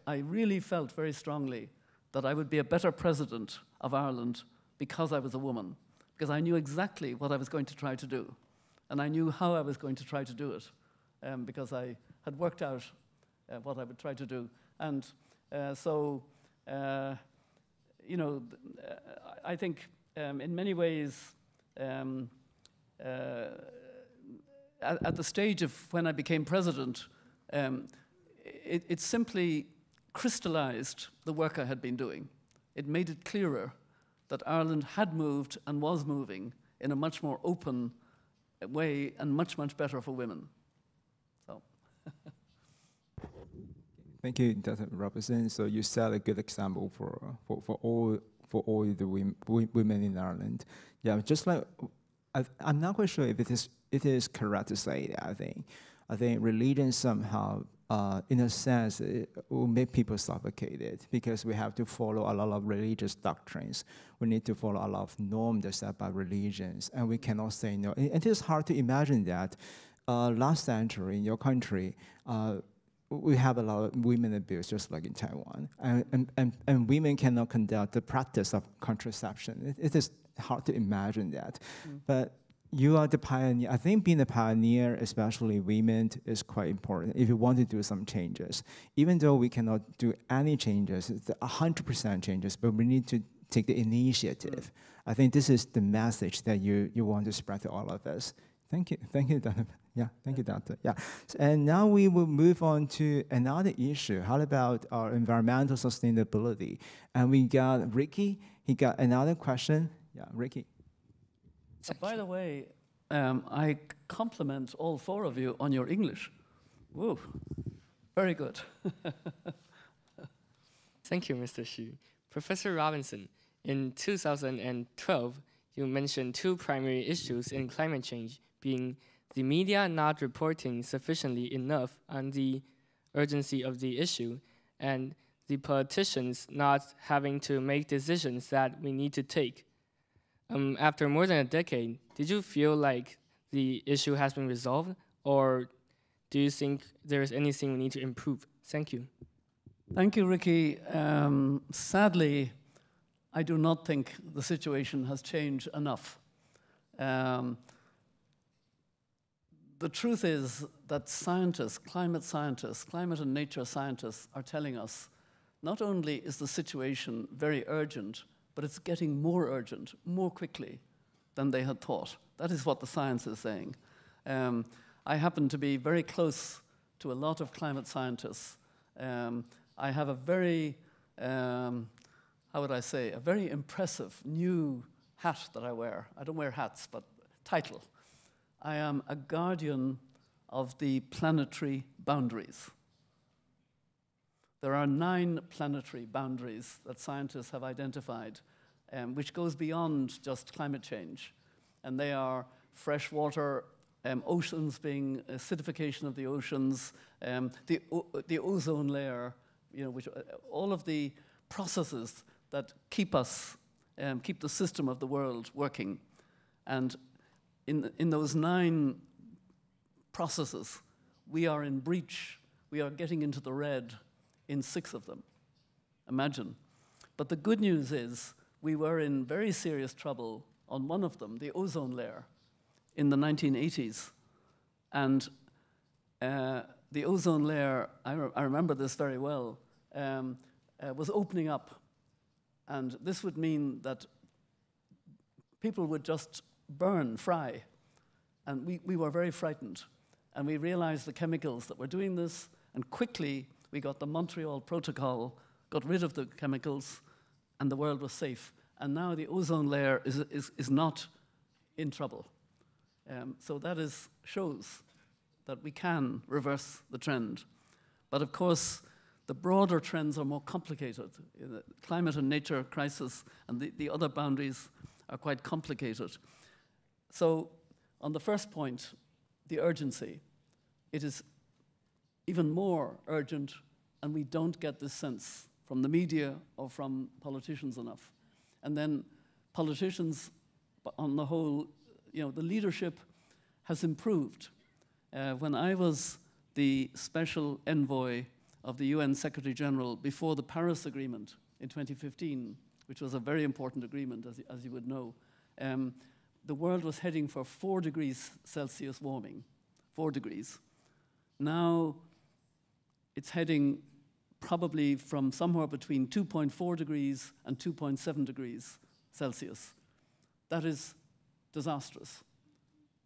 I really felt very strongly that I would be a better president of Ireland because I was a woman, because I knew exactly what I was going to try to do, and I knew how I was going to try to do it, because I had worked out what I would try to do. And you know, I think in many ways, at the stage of when I became president, it simply crystallized the work I had been doing. It made it clearer that Ireland had moved and was moving in a much more open way and much, much better for women. So. Thank you, Dr. Robertson. So you set a good example for all the women in Ireland. Yeah, just like I'm not quite sure if it is correct to say that. I think religion somehow, in a sense, it will make people suffocated because we have to follow a lot of religious doctrines. We need to follow a lot of norms set by religions, and we cannot say no. It is hard to imagine that last century in your country, we have a lot of women abuse, just like in Taiwan, and women cannot conduct the practice of contraception. It is hard to imagine that, but you are the pioneer. I think being a pioneer, especially women, is quite important if you want to do some changes. Even though we cannot do any changes, 100% changes, but we need to take the initiative. I think this is the message that you want to spread to all of us. Thank you, Dr. Yeah, thank you, Doctor. Yeah, and now we will move on to another issue. How about our environmental sustainability? And we got Ricky. He got another question. Yeah, Ricky. By the way, I compliment all four of you on your English. Woo, very good. Thank you, Mr. Xu. Professor Robinson, in 2012, you mentioned two primary issues in climate change, being the media not reporting sufficiently enough on the urgency of the issue, and the politicians not having to make decisions that we need to take. After more than a decade, did you feel like the issue has been resolved, or do you think there is anything we need to improve? Thank you. Thank you, Ricky. Sadly, I do not think the situation has changed enough. The truth is that scientists, climate and nature scientists are telling us not only is the situation very urgent, but it's getting more urgent, more quickly than they had thought. That is what the science is saying. I happen to be very close to a lot of climate scientists. I have a very, how would I say, a very impressive new hat that I wear. I don't wear hats, but title. I am a guardian of the planetary boundaries. There are 9 planetary boundaries that scientists have identified, which goes beyond just climate change. And they are fresh water, oceans being acidification of the oceans, the ozone layer, you know, which all of the processes that keep us, keep the system of the world working. And in those 9 processes, we are in breach. We are getting into the red in 6 of them. Imagine. But the good news is we were in very serious trouble on one of them, the ozone layer, in the 1980s. And the ozone layer, I remember this very well, was opening up. And this would mean that people would just burn, fry. And we were very frightened. And we realized the chemicals that were doing this, and quickly we got the Montreal Protocol, got rid of the chemicals, and the world was safe. And now the ozone layer is not in trouble. So that shows that we can reverse the trend. But of course, the broader trends are more complicated. The climate and nature crisis and the other boundaries are quite complicated. So on the first point, the urgency, it is even more urgent, and we don't get this sense from the media or from politicians enough. And then politicians, on the whole, you know, the leadership has improved. When I was the special envoy of the UN Secretary General before the Paris Agreement in 2015, which was a very important agreement, as you would know, the world was heading for 4 degrees Celsius warming, 4 degrees. Now it's heading probably from somewhere between 2.4 degrees and 2.7 degrees Celsius. That is disastrous.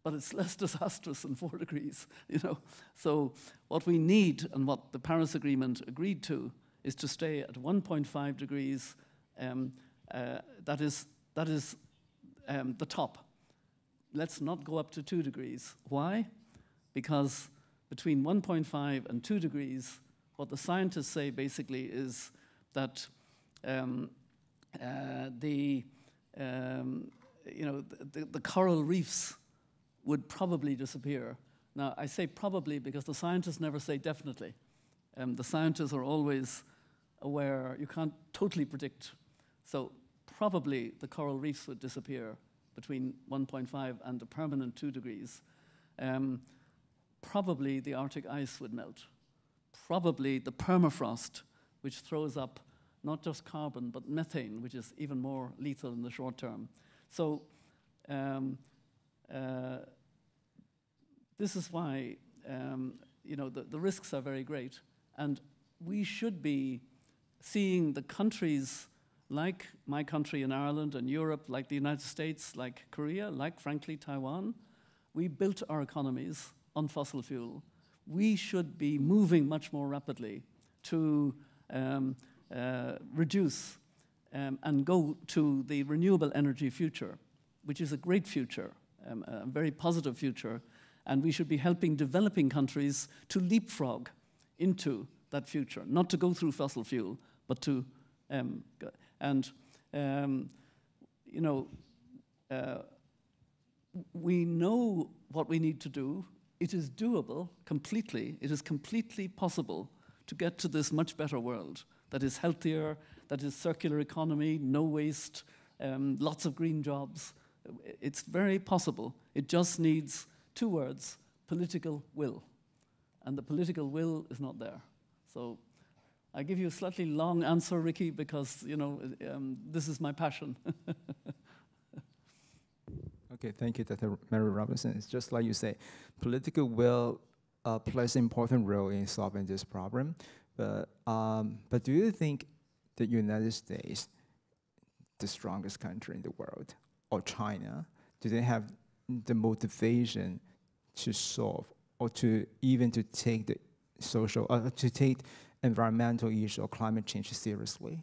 But it's less disastrous than 4 degrees, you know. So what we need and what the Paris Agreement agreed to is to stay at 1.5 degrees. That is the top. Let's not go up to 2 degrees. Why? Because between 1.5 and 2 degrees, what the scientists say basically is that the coral reefs would probably disappear. Now, I say probably because the scientists never say definitely. The scientists are always aware, you can't totally predict. So probably the coral reefs would disappear between 1.5 and a permanent 2 degrees. Probably the Arctic ice would melt. Probably the permafrost, which throws up not just carbon, but methane, which is even more lethal in the short term. So this is why the risks are very great. And we should be seeing the countries like my country in Ireland and Europe, like the United States, like Korea, like, frankly, Taiwan. We built our economies on fossil fuel. We should be moving much more rapidly to reduce and go to the renewable energy future, which is a great future, a very positive future, and we should be helping developing countries to leapfrog into that future, not to go through fossil fuel, but to, we know what we need to do. It is doable completely. It is completely possible to get to this much better world that is healthier, that is circular economy, no waste, lots of green jobs. It's very possible. It just needs 2 words: political will. And the political will is not there. So I give you a slightly long answer, Ricky, because this is my passion. Okay, thank you, Dr. Mary Robinson. It's just like you say, political will plays an important role in solving this problem. But do you think the United States, the strongest country in the world, or China, do they have the motivation to solve or to even to take the social, to take environmental issue or climate change seriously?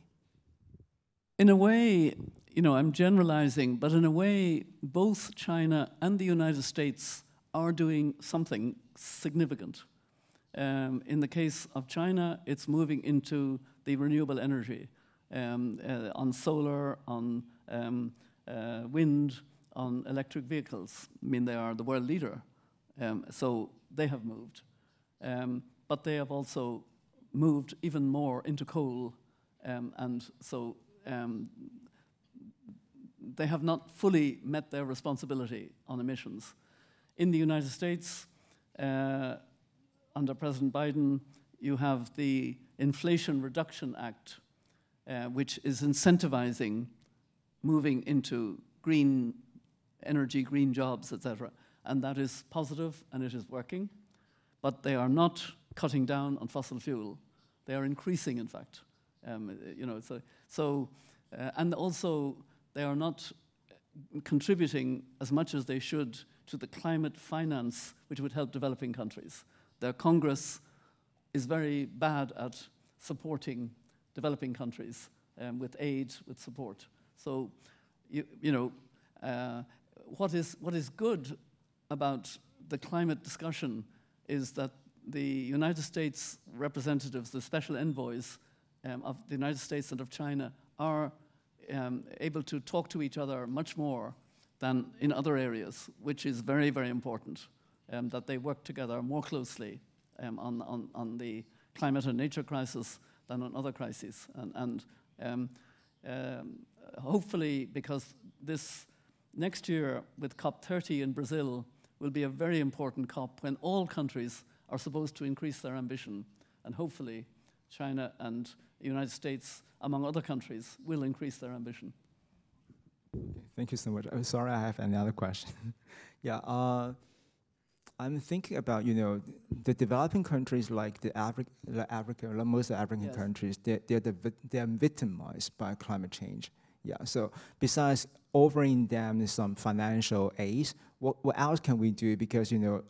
In a way, I'm generalizing, but in a way, both China and the United States are doing something significant. In the case of China, it's moving into the renewable energy, on solar, on wind, on electric vehicles. I mean, they are the world leader, so they have moved. But they have also moved even more into coal, and so they have not fully met their responsibility on emissions. In the United States, under President Biden, you have the Inflation Reduction Act, which is incentivizing moving into green energy, green jobs, etc. And that is positive, and it is working. But they are not cutting down on fossil fuel. They are increasing, in fact. And also, they are not contributing as much as they should to the climate finance, which would help developing countries. Their Congress is very bad at supporting developing countries with aid, with support. So, what is good about the climate discussion is that the United States representatives, the special envoys of the United States and of China, are able to talk to each other much more than in other areas, which is very, very important, that they work together more closely on the climate and nature crisis than on other crises. And hopefully, because this next year with COP30 in Brazil, will be a very important COP when all countries are supposed to increase their ambition, and hopefully China and the United States, among other countries, will increase their ambition. Okay, thank you so much. I'm sorry, I have another question. Yeah, I'm thinking about, you know, the developing countries like Africa, most African Yes. countries, they're victimized by climate change. Yeah, so besides offering them some financial aid, what else can we do? Because, you know,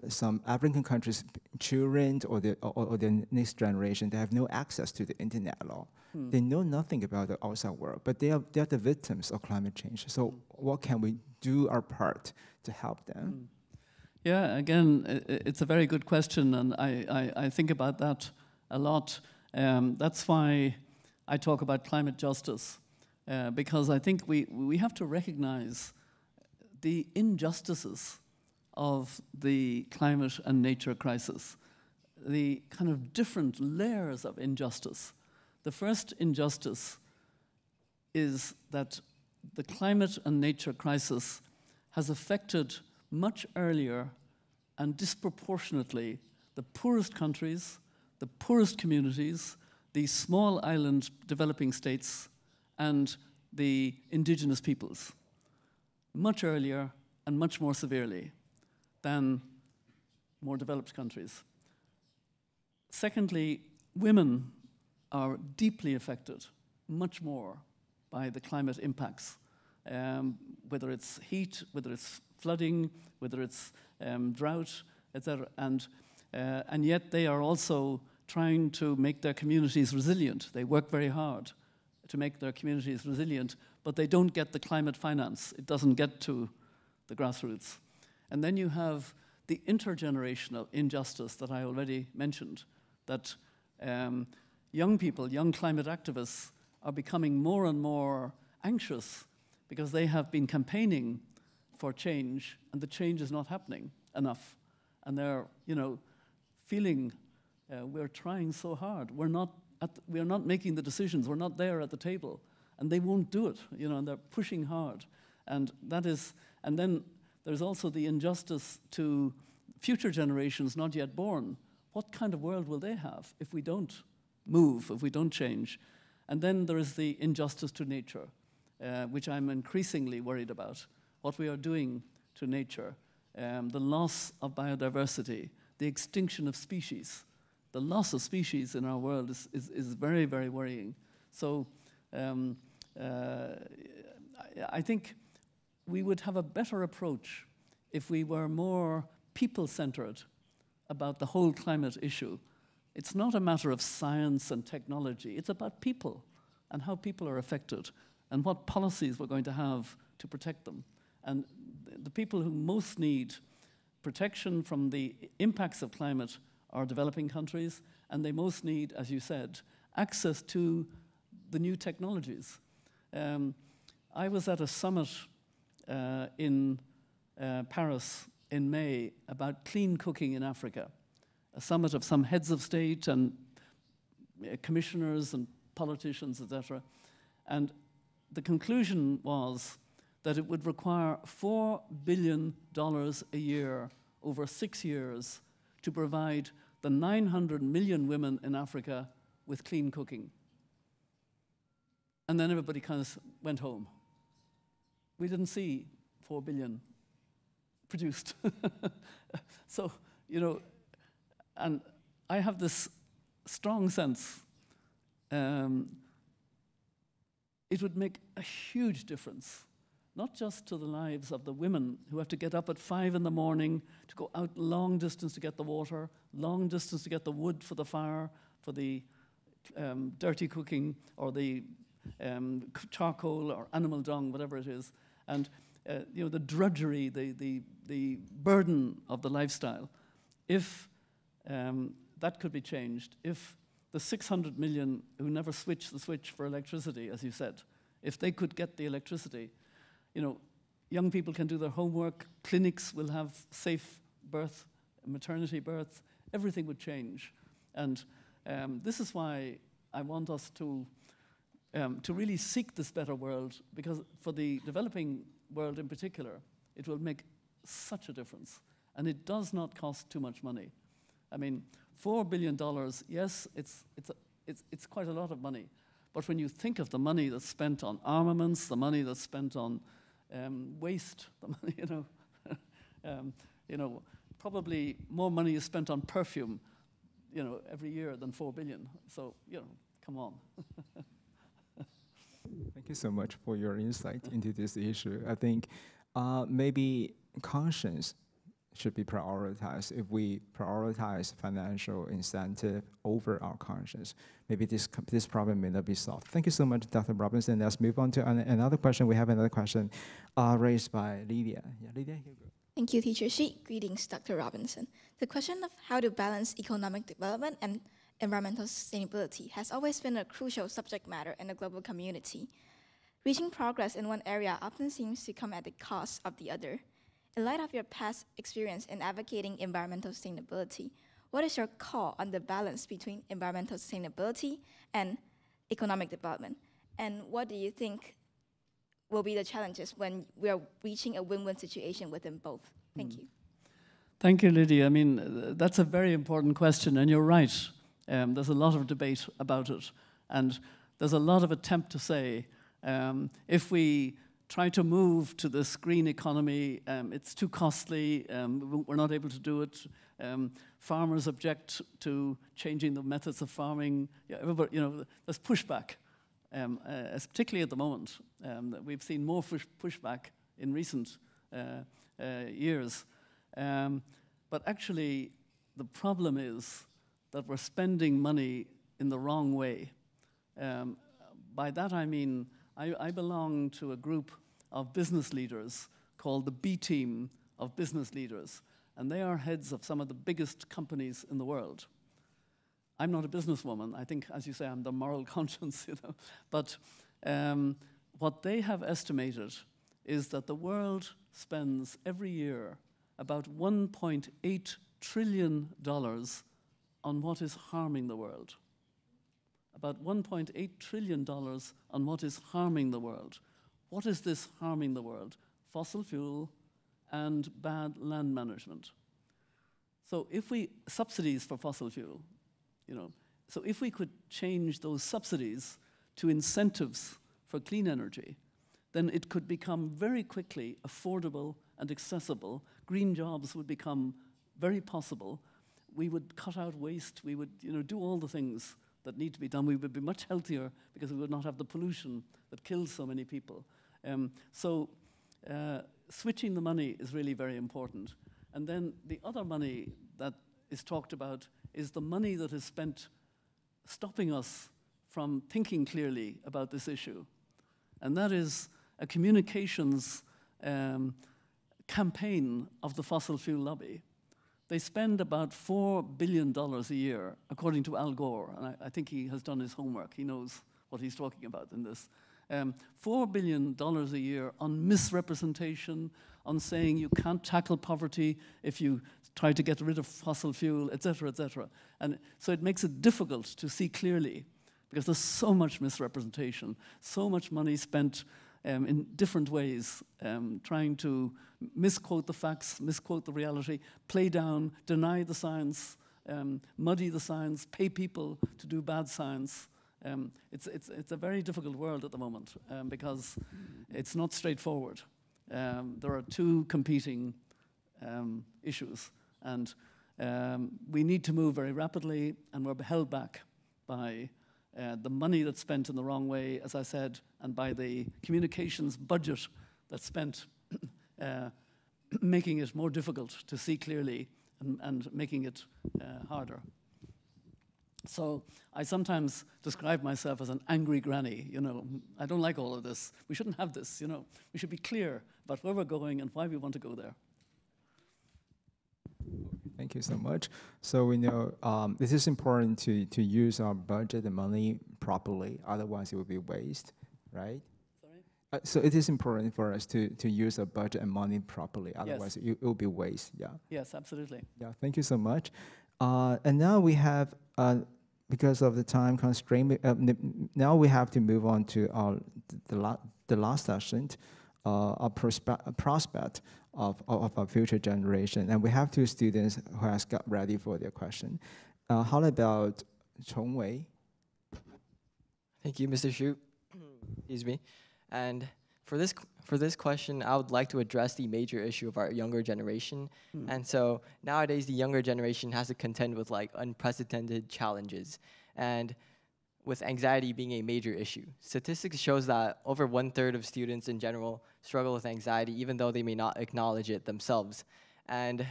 some African countries, children or the next generation, they have no access to the internet at all. They know nothing about the outside world, but they are the victims of climate change. So what can we do our part to help them? Yeah, again, it's a very good question, and I think about that a lot. That's why I talk about climate justice, because I think we have to recognize the injustices of the climate and nature crisis, the kind of different layers of injustice. The first injustice is that the climate and nature crisis has affected much earlier and disproportionately the poorest countries, the poorest communities, the small island developing states, and the indigenous peoples, much earlier and much more severely than more developed countries. Secondly, women are deeply affected, much more, by the climate impacts, whether it's heat, whether it's flooding, whether it's drought, etc. And yet they are also trying to make their communities resilient. They work very hard to make their communities resilient, but they don't get the climate finance. It doesn't get to the grassroots. And then you have the intergenerational injustice that I already mentioned, that young people, young climate activists, are becoming more and more anxious because they have been campaigning for change, and the change is not happening enough. And they're, you know, feeling we're trying so hard. We're not making the decisions. We're not there at the table, and they won't do it. You know, and they're pushing hard, and that is. And then there's also the injustice to future generations not yet born. What kind of world will they have if we don't move, if we don't change? And then there is the injustice to nature, which I'm increasingly worried about. What we are doing to nature, the loss of biodiversity, the extinction of species. The loss of species in our world is very, very worrying. So I think we would have a better approach if we were more people-centered about the whole climate issue. It's not a matter of science and technology. It's about people and how people are affected and what policies we're going to have to protect them. And the people who most need protection from the impacts of climate are developing countries, and they most need, as you said, access to the new technologies. I was at a summit in Paris in May about clean cooking in Africa, a summit of some heads of state and commissioners and politicians, etc. And the conclusion was that it would require $4 billion a year over 6 years to provide the 900 million women in Africa with clean cooking. And then everybody kind of went home. We didn't see 4 billion produced. So, you know, and I have this strong sense it would make a huge difference, not just to the lives of the women who have to get up at 5 in the morning to go out long distance to get the water, long distance to get the wood for the fire, for the dirty cooking, or the charcoal or animal dung, whatever it is, and you know, the drudgery, the burden of the lifestyle. If that could be changed, if the 600 million who never switch the switch for electricity, as you said, if they could get the electricity, you know, young people can do their homework, clinics will have safe birth, maternity birth, everything would change. And this is why I want us to really seek this better world, because for the developing world in particular, it will make such a difference. And it does not cost too much money. I mean, $4 billion, yes, it's quite a lot of money. But when you think of the money that's spent on armaments, the money that's spent on waste, the money, probably more money is spent on perfume, every year than 4 billion. So, come on. Thank you so much for your insight into this issue. I think maybe conscience should be prioritized. If we prioritize financial incentive over our conscience, maybe this problem may not be solved. Thank you so much, Dr. Robinson. Let's move on to another question. We have another question raised by Lydia. Yeah, Lydia, here you go. Thank you, Teacher Shi. Greetings, Dr. Robinson. The question of how to balance economic development and environmental sustainability has always been a crucial subject matter in the global community. Reaching progress in one area often seems to come at the cost of the other. In light of your past experience in advocating environmental sustainability, what is your call on the balance between environmental sustainability and economic development? And what do you think will be the challenges when we are reaching a win-win situation within both? Thank you. Thank you, Lydia. I mean, that's a very important question, and you're right. There's a lot of debate about it, and there's a lot of attempt to say, if we try to move to this green economy, it's too costly, we're not able to do it. Farmers object to changing the methods of farming. Yeah, everybody, there's pushback, particularly at the moment. We've seen more pushback in recent years. But actually, the problem is that we're spending money in the wrong way. By that I mean, I belong to a group of business leaders called the B team of business leaders, and they are heads of some of the biggest companies in the world. I'm not a businesswoman. I think, as you say, I'm the moral conscience, But what they have estimated is that the world spends every year about $1.8 trillion on what is harming the world. About $1.8 trillion on what is harming the world. What is this harming the world? Fossil fuel and bad land management. So if subsidies for fossil fuel, so if we could change those subsidies to incentives for clean energy, then it could become very quickly affordable and accessible. Green jobs would become very possible. We would cut out waste. We would do all the things that need to be done. We would be much healthier because we would not have the pollution that kills so many people. Switching the money is really very important. And then the other money that is talked about is the money that is spent stopping us from thinking clearly about this issue. And that is a communications campaign of the fossil fuel lobby. They spend about $4 billion a year, according to Al Gore, and I think he has done his homework. He knows what he's talking about in this. $4 billion a year on misrepresentation, on saying you can't tackle poverty if you try to get rid of fossil fuel, et cetera, et cetera. And so it makes it difficult to see clearly because there's so much misrepresentation, so much money spent in different ways, trying to misquote the facts, misquote the reality, play down, deny the science, muddy the science, pay people to do bad science. It's a very difficult world at the moment because it's not straightforward. There are two competing issues, and we need to move very rapidly, and we're held back by the money that's spent in the wrong way, as I said, and by the communications budget that's spent making it more difficult to see clearly and making it harder. So I sometimes describe myself as an angry granny, I don't like all of this. We shouldn't have this, We should be clear about where we're going and why we want to go there. Thank you so much. So we know this is important to use our budget and money properly, otherwise it will be waste, right? Sorry? So it is important for us to use our budget and money properly, otherwise it will be waste, yeah. Yes, absolutely. Yeah, thank you so much. And now we have, because of the time constraint, now we have to move on to the last session, our prospect of our future generation. And we have two students who has got ready for their question. How about Chong Wei? Thank you, Mr. Xu. Excuse me. And for this question, I would like to address the major issue of our younger generation. And so nowadays, the younger generation has to contend with like unprecedented challenges, and with anxiety being a major issue. Statistics shows that over 1/3 of students in general struggle with anxiety, even though they may not acknowledge it themselves. And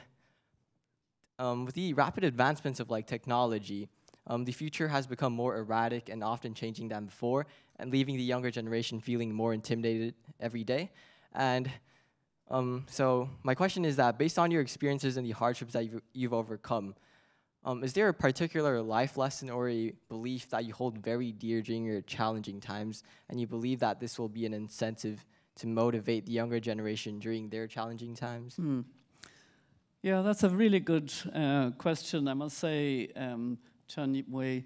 with the rapid advancements of like technology, the future has become more erratic and often changing than before, and leaving the younger generation feeling more intimidated every day. And so my question is that, based on your experiences and the hardships that you've overcome, is there a particular life lesson or a belief that you hold very dear during your challenging times, and you believe that this will be an incentive to motivate the younger generation during their challenging times? Yeah, that's a really good question, I must say, Chan Wei.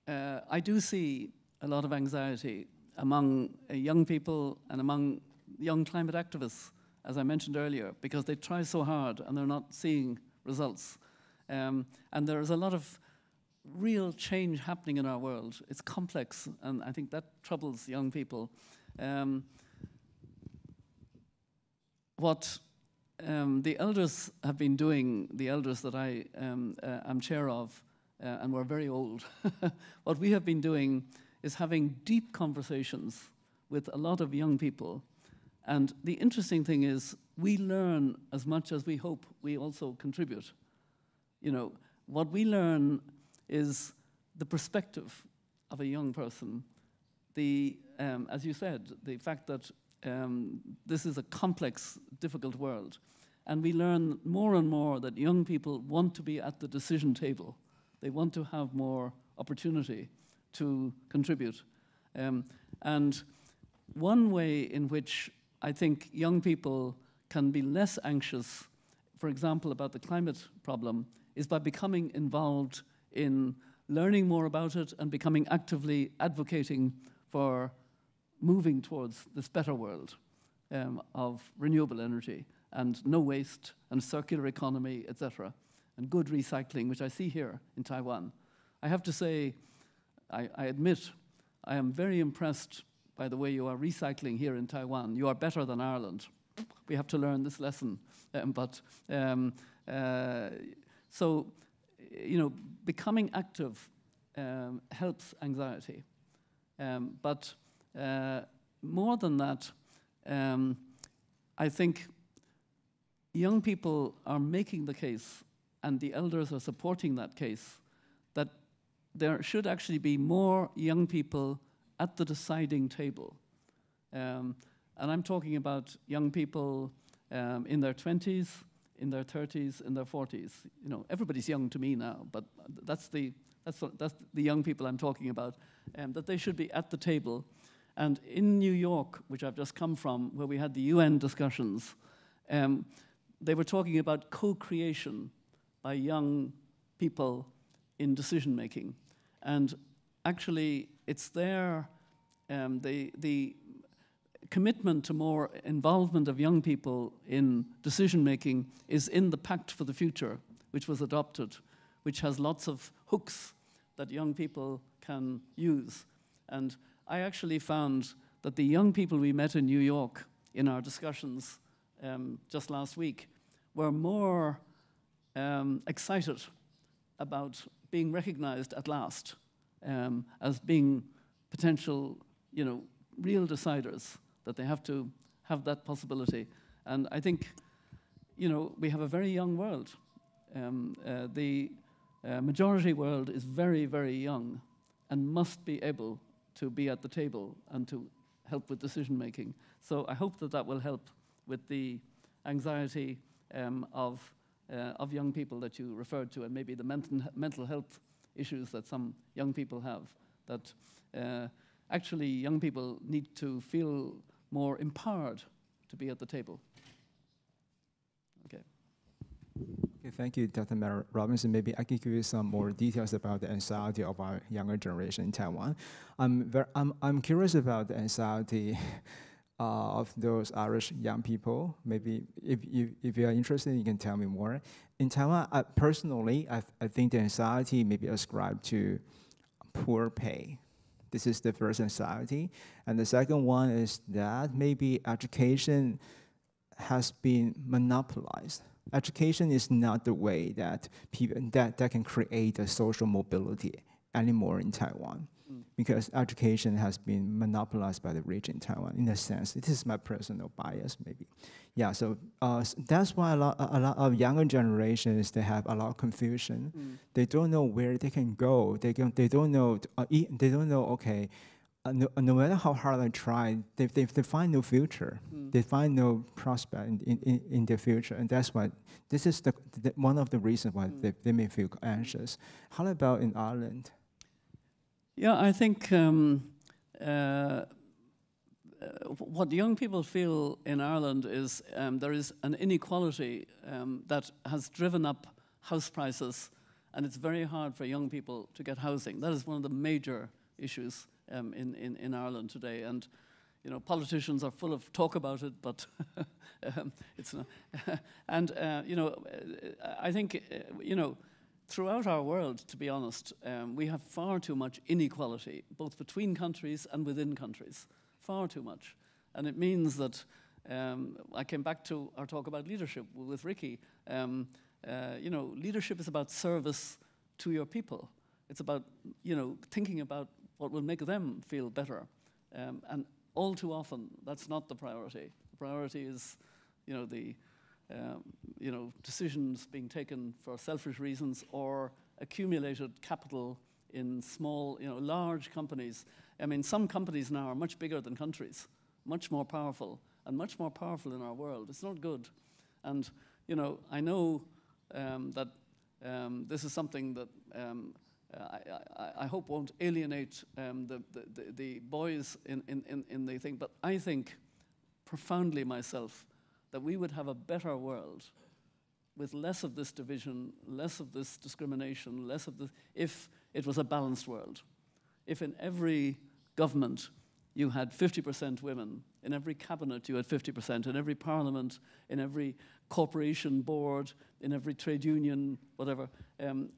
I do see a lot of anxiety among young people and among young climate activists, as I mentioned earlier, because they try so hard and they're not seeing results. And there's a lot of real change happening in our world. It's complex, and I think that troubles young people. What the elders have been doing, the elders that I am chair of, and we're very old, what we have been doing is having deep conversations with a lot of young people. And the interesting thing is, we learn as much as we hope we also contribute. You know, what we learn is the perspective of a young person. As you said, the fact that this is a complex, difficult world. And we learn more and more that young people want to be at the decision table. They want to have more opportunity to contribute. And one way in which I think young people can be less anxious, for example, about the climate problem, is by becoming involved in learning more about it and becoming actively advocating for moving towards this better world of renewable energy and no waste and circular economy, etc., and good recycling, which I see here in Taiwan. I have to say, I admit, I am very impressed by the way you are recycling here in Taiwan. You are better than Ireland. We have to learn this lesson. So, you know, becoming active helps anxiety. But more than that, I think young people are making the case, and the elders are supporting that case, that there should actually be more young people at the deciding table. And I'm talking about young people in their 20s, in their 30s, in their 40s. You know, everybody's young to me now, but that's the young people I'm talking about, that they should be at the table. And in New York, which I've just come from, where we had the UN discussions, they were talking about co-creation by young people in decision-making. And actually, it's there, the commitment to more involvement of young people in decision-making is in the Pact for the Future, which was adopted, which has lots of hooks that young people can use. And I actually found that the young people we met in New York in our discussions just last week were more excited about being recognized at last as being potential, you know, real deciders, that they have to have that possibility. And I think, you know, we have a very young world. The majority world is very, very young and must be able to be at the table and to help with decision making. So I hope that that will help with the anxiety of young people that you referred to, and maybe the mental health issues that some young people have, that actually young people need to feel more empowered to be at the table. Okay. Okay, thank you, Dr. Mary Robinson. Maybe I can give you some more details about the anxiety of our younger generation in Taiwan. I'm curious about the anxiety of those Irish young people. Maybe if you are interested, you can tell me more. In Taiwan, personally, I think the anxiety may be ascribed to poor pay. This is the first anxiety. And the second one is that maybe education has been monopolized. Education is not the way that people that can create a social mobility anymore in Taiwan, because education has been monopolized by the rich in Taiwan. In a sense, it is my personal bias, maybe. Yeah, so that's why a lot of younger generations, they have a lot of confusion. They don't know where they can go. They don't know. Okay. No matter how hard I try, they find no future. They find no prospect in their future, and that's why this is one of the reasons why they may feel anxious. How about in Ireland? Yeah, I think what young people feel in Ireland is there is an inequality that has driven up house prices, and it's very hard for young people to get housing. That is one of the major issues in Ireland today, and politicians are full of talk about it, but it's not. And I think throughout our world, to be honest, we have far too much inequality, both between countries and within countries, far too much, and it means that I came back to our talk about leadership with Ricky. Leadership is about service to your people. It's about thinking about what will make them feel better. And all too often, that's not the priority. The priority is, decisions being taken for selfish reasons or accumulated capital in small, large companies. I mean, some companies now are much bigger than countries, much more powerful, and much more powerful in our world. It's not good. And, I know that this is something that I hope won't alienate the boys in the thing, but I think profoundly myself that we would have a better world with less of this division, less of this discrimination, less of this, if it was a balanced world. If in every government you had 50% women, in every cabinet you had 50%, in every parliament, in every corporation board, in every trade union, whatever, in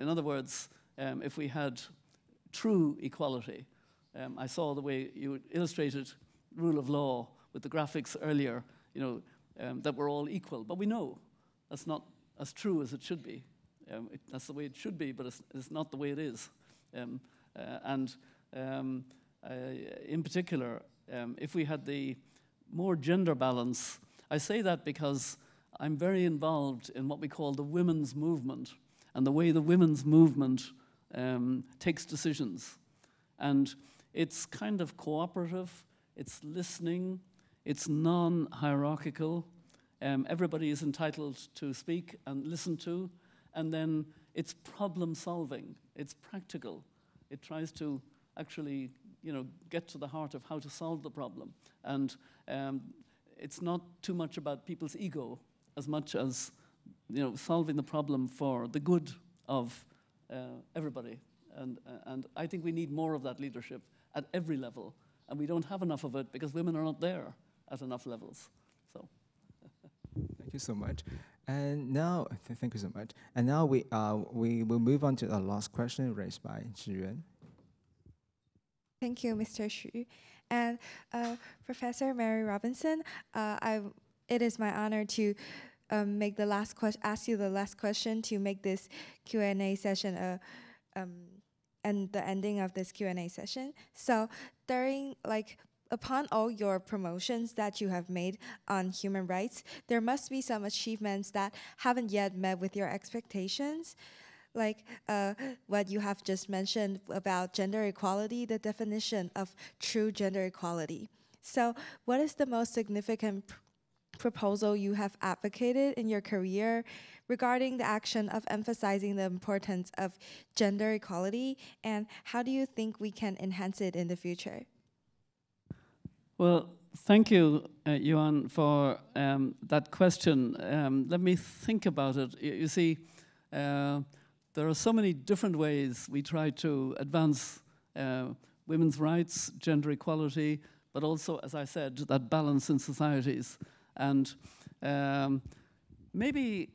other words, if we had true equality. I saw the way you illustrated rule of law with the graphics earlier, that we're all equal. But we know that's not as true as it should be. That's the way it should be, but it's not the way it is. In particular, if we had the more gender balance, I say that because I'm very involved in what we call the women's movement, and the way the women's movement takes decisions. And it's kind of cooperative, it's listening, it's non-hierarchical. Everybody is entitled to speak and listen to, and then it's problem solving, it's practical. It tries to actually, get to the heart of how to solve the problem. And it's not too much about people's ego as much as, solving the problem for the good of everybody. And I think we need more of that leadership at every level. And we don't have enough of it because women are not there at enough levels. So. Thank you so much. And now, thank you so much. And now we will move on to the last question raised by Zhiyuan. Thank you, Mr. Xu. And Professor Mary Robinson, it is my honor to ask you the last question to make this Q&A session and the ending of this Q&A session. So upon all your promotions that you have made on human rights, there must be some achievements that haven't yet met with your expectations, like what you have just mentioned about gender equality, the definition of true gender equality. So what is the most significant proposal you have advocated in your career regarding the action of emphasizing the importance of gender equality, and how do you think we can enhance it in the future? Well, thank you, Yuan, for that question. Let me think about it. You see, there are so many different ways we try to advance women's rights, gender equality, but also, as I said, that balance in societies. And maybe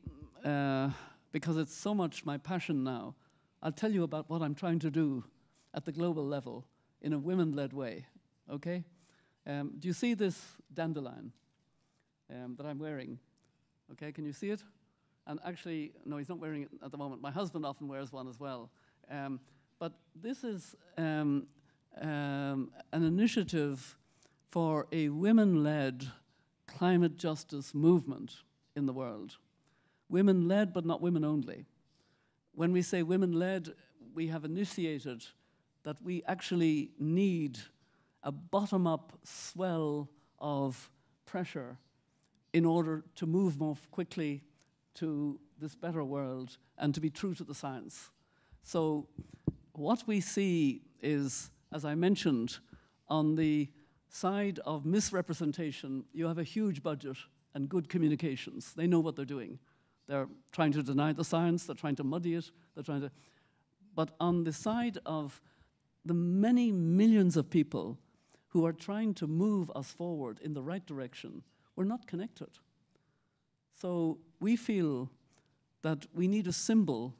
because it's so much my passion now, I'll tell you about what I'm trying to do at the global level in a women-led way, okay? Do you see this dandelion that I'm wearing? Okay, can you see it? And actually, no, he's not wearing it at the moment. My husband often wears one as well. But this is an initiative for a women-led climate justice movement in the world. Women-led, but not women only. When we say women-led, we have initiated that we actually need a bottom-up swell of pressure in order to move more quickly to this better world and to be true to the science. So what we see is, as I mentioned, on the side of misrepresentation, you have a huge budget and good communications. They know what they're doing. They're trying to deny the science, they're trying to muddy it, they're trying to... But on the side of the many millions of people who are trying to move us forward in the right direction, we're not connected. So we feel that we need a symbol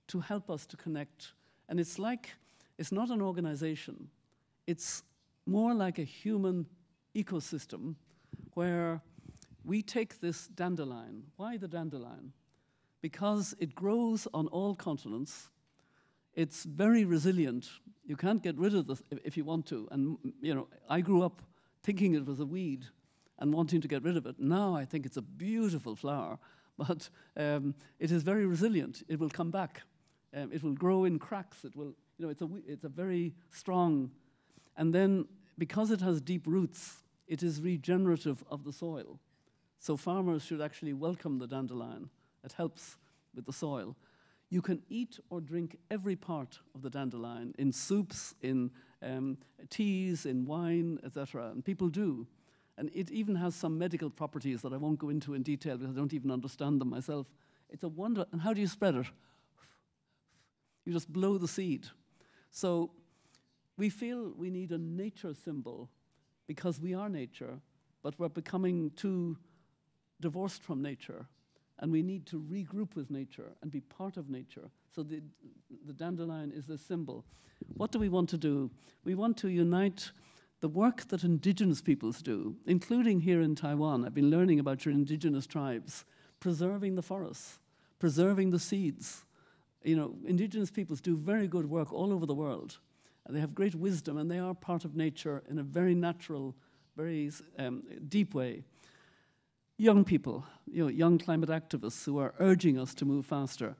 to help us to connect. And it's like, it's not an organization. It's more like a human ecosystem where we take this dandelion. Why the dandelion? Because it grows on all continents. It's very resilient. You can't get rid of this if you want to. And you know, I grew up thinking it was a weed and wanting to get rid of it. Now I think it's a beautiful flower, but it is very resilient. It will come back. It will grow in cracks. It will, you know, it's a very strong. And then because it has deep roots, it is regenerative of the soil. So farmers should actually welcome the dandelion. It helps with the soil. You can eat or drink every part of the dandelion in soups, in teas, in wine, etc. And people do. And it even has some medical properties that I won't go into in detail because I don't even understand them myself. It's a wonder. And how do you spread it? You just blow the seed. So we feel we need a nature symbol because we are nature, but we're becoming too divorced from nature. And we need to regroup with nature and be part of nature. So the dandelion is the symbol. What do we want to do? We want to unite the work that indigenous peoples do, including here in Taiwan. I've been learning about your indigenous tribes, preserving the forests, preserving the seeds. You know, indigenous peoples do very good work all over the world. They have great wisdom, and they are part of nature in a very natural, very deep way. Young people, you know, young climate activists who are urging us to move faster.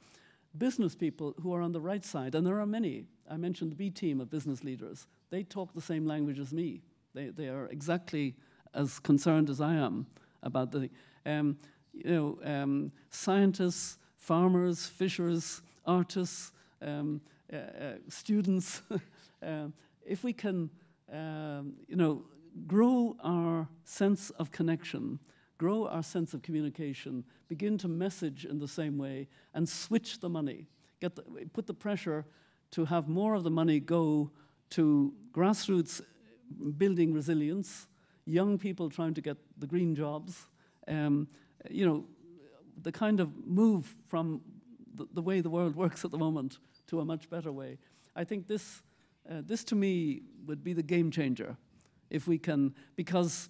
Business people who are on the right side, and there are many. I mentioned the B team of business leaders. They talk the same language as me. They are exactly as concerned as I am about the, scientists, farmers, fishers, artists, students. If we can, grow our sense of connection, grow our sense of communication, begin to message in the same way, and switch the money. Put the pressure to have more of the money go to grassroots building resilience, young people trying to get the green jobs, the kind of move from the way the world works at the moment to a much better way. I think this to me would be the game changer if we can, because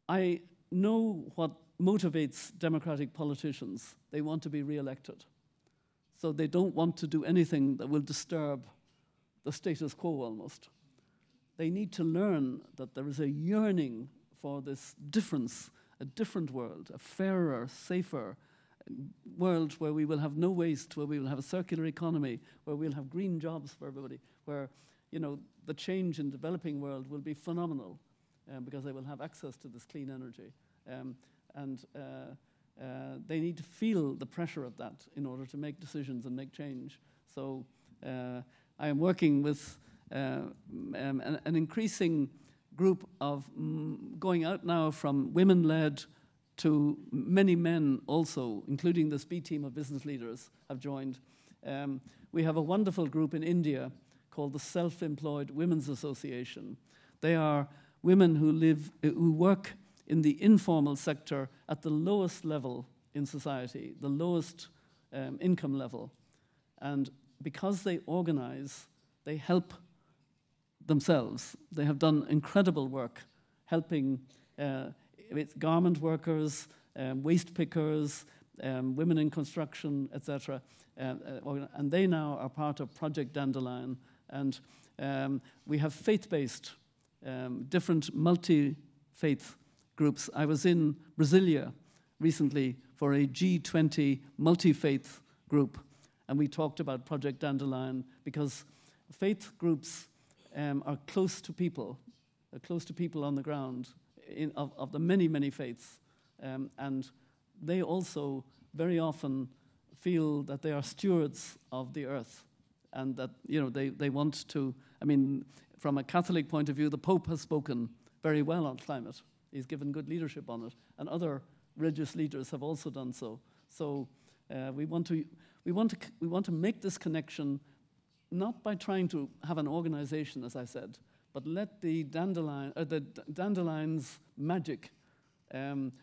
I know what motivates democratic politicians. They want to be re-elected. So they don't want to do anything that will disturb the status quo almost. They need to learn that there is a yearning for this difference, a different world, a fairer, safer world where we will have no waste, where we will have a circular economy, where we'll have green jobs for everybody, where the change in the developing world will be phenomenal because they will have access to this clean energy. They need to feel the pressure of that in order to make decisions and make change. So I am working with an increasing group of going out now from women-led to many men also, including this B team of business leaders have joined. We have a wonderful group in India called the Self-Employed Women's Association They are women who work in the informal sector at the lowest level in society, the lowest income level. And because they organize, they help themselves. They have done incredible work helping with garment workers, waste pickers, women in construction, etc. And they now are part of Project Dandelion. And we have faith-based, different multi-faith groups. I was in Brasilia recently for a G20 multi-faith group, and we talked about Project Dandelion because faith groups are close to people on the ground of the many, many faiths. And they also very often feel that they are stewards of the earth and that, you know, they want to, I mean, from a Catholic point of view, the Pope has spoken very well on climate. He's given good leadership on it, and other religious leaders have also done so. So we want to make this connection, not by trying to have an organization, as I said, but let the dandelion's magic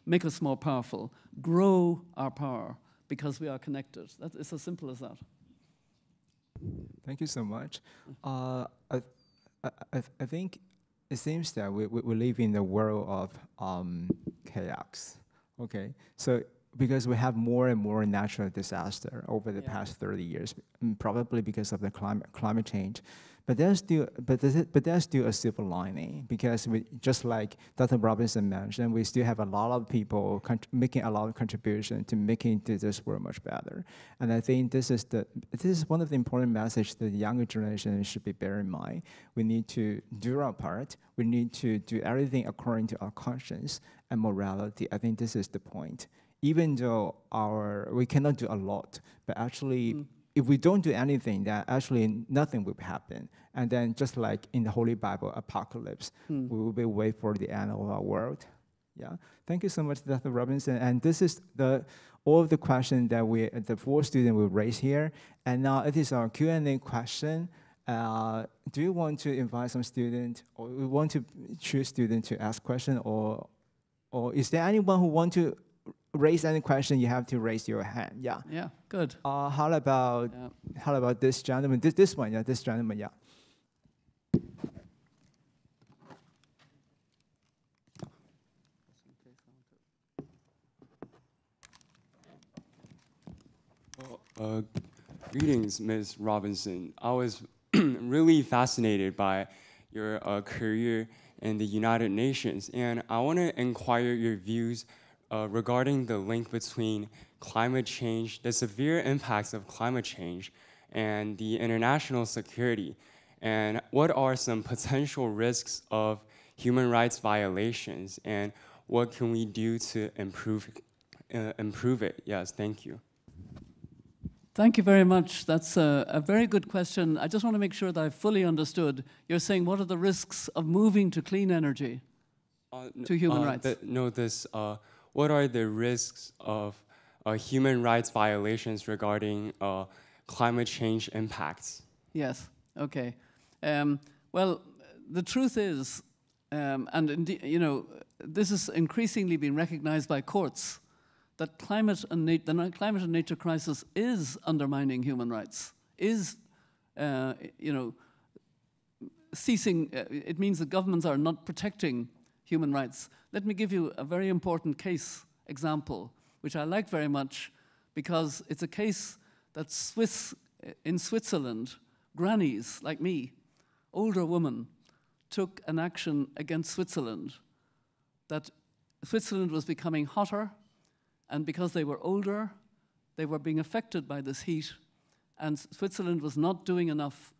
make us more powerful, grow our power, because we are connected. It's as simple as that. Thank you so much. I think it seems that we live in a world of chaos. Okay, so because we have more and more natural disaster over the past 30 years, probably because of the climate change. But there's still a silver lining, because we, just like Dr. Robinson mentioned, we still have a lot of people making a lot of contribution to making this world much better. And I think this is one of the important messages that the younger generation should be bear in mind. We need to do our part. We need to do everything according to our conscience and morality. I think this is the point. Even though we cannot do a lot, but actually, if we don't do anything, then actually nothing will happen. And then just like in the Holy Bible, apocalypse, we will be wait for the end of our world. Yeah. Thank you so much, Dr. Robinson. And this is all of the questions that the 4 students will raise here. And now it is our Q&A question. Do you want to invite some students, or we want to choose students to ask questions, or is there anyone who want to raise any question? You have to raise your hand. Yeah. Yeah. Good. How about this gentleman? This one. Yeah. This gentleman. Yeah. Greetings, Ms. Robinson. I was really fascinated by your career in the United Nations, and I want to inquire your views regarding the link between climate change, the severe impacts of climate change, and the international security, and what are some potential risks of human rights violations, and what can we do to improve it? Yes, thank you. Thank you very much. That's a very good question. I just want to make sure that I fully understood. You're saying, what are the risks of moving to clean energy, to human rights? What are the risks of human rights violations regarding climate change impacts? Yes, okay. Well, the truth is, and indeed, you know, this has increasingly been recognized by courts, that the climate and nature crisis is undermining human rights, is, you know, ceasing. It means that governments are not protecting human rights. Let me give you a very important case example, which I like very much, because it's a case that in Switzerland, grannies like me, older women, took an action against Switzerland, that Switzerland was becoming hotter, and because they were older, they were being affected by this heat, and Switzerland was not doing enough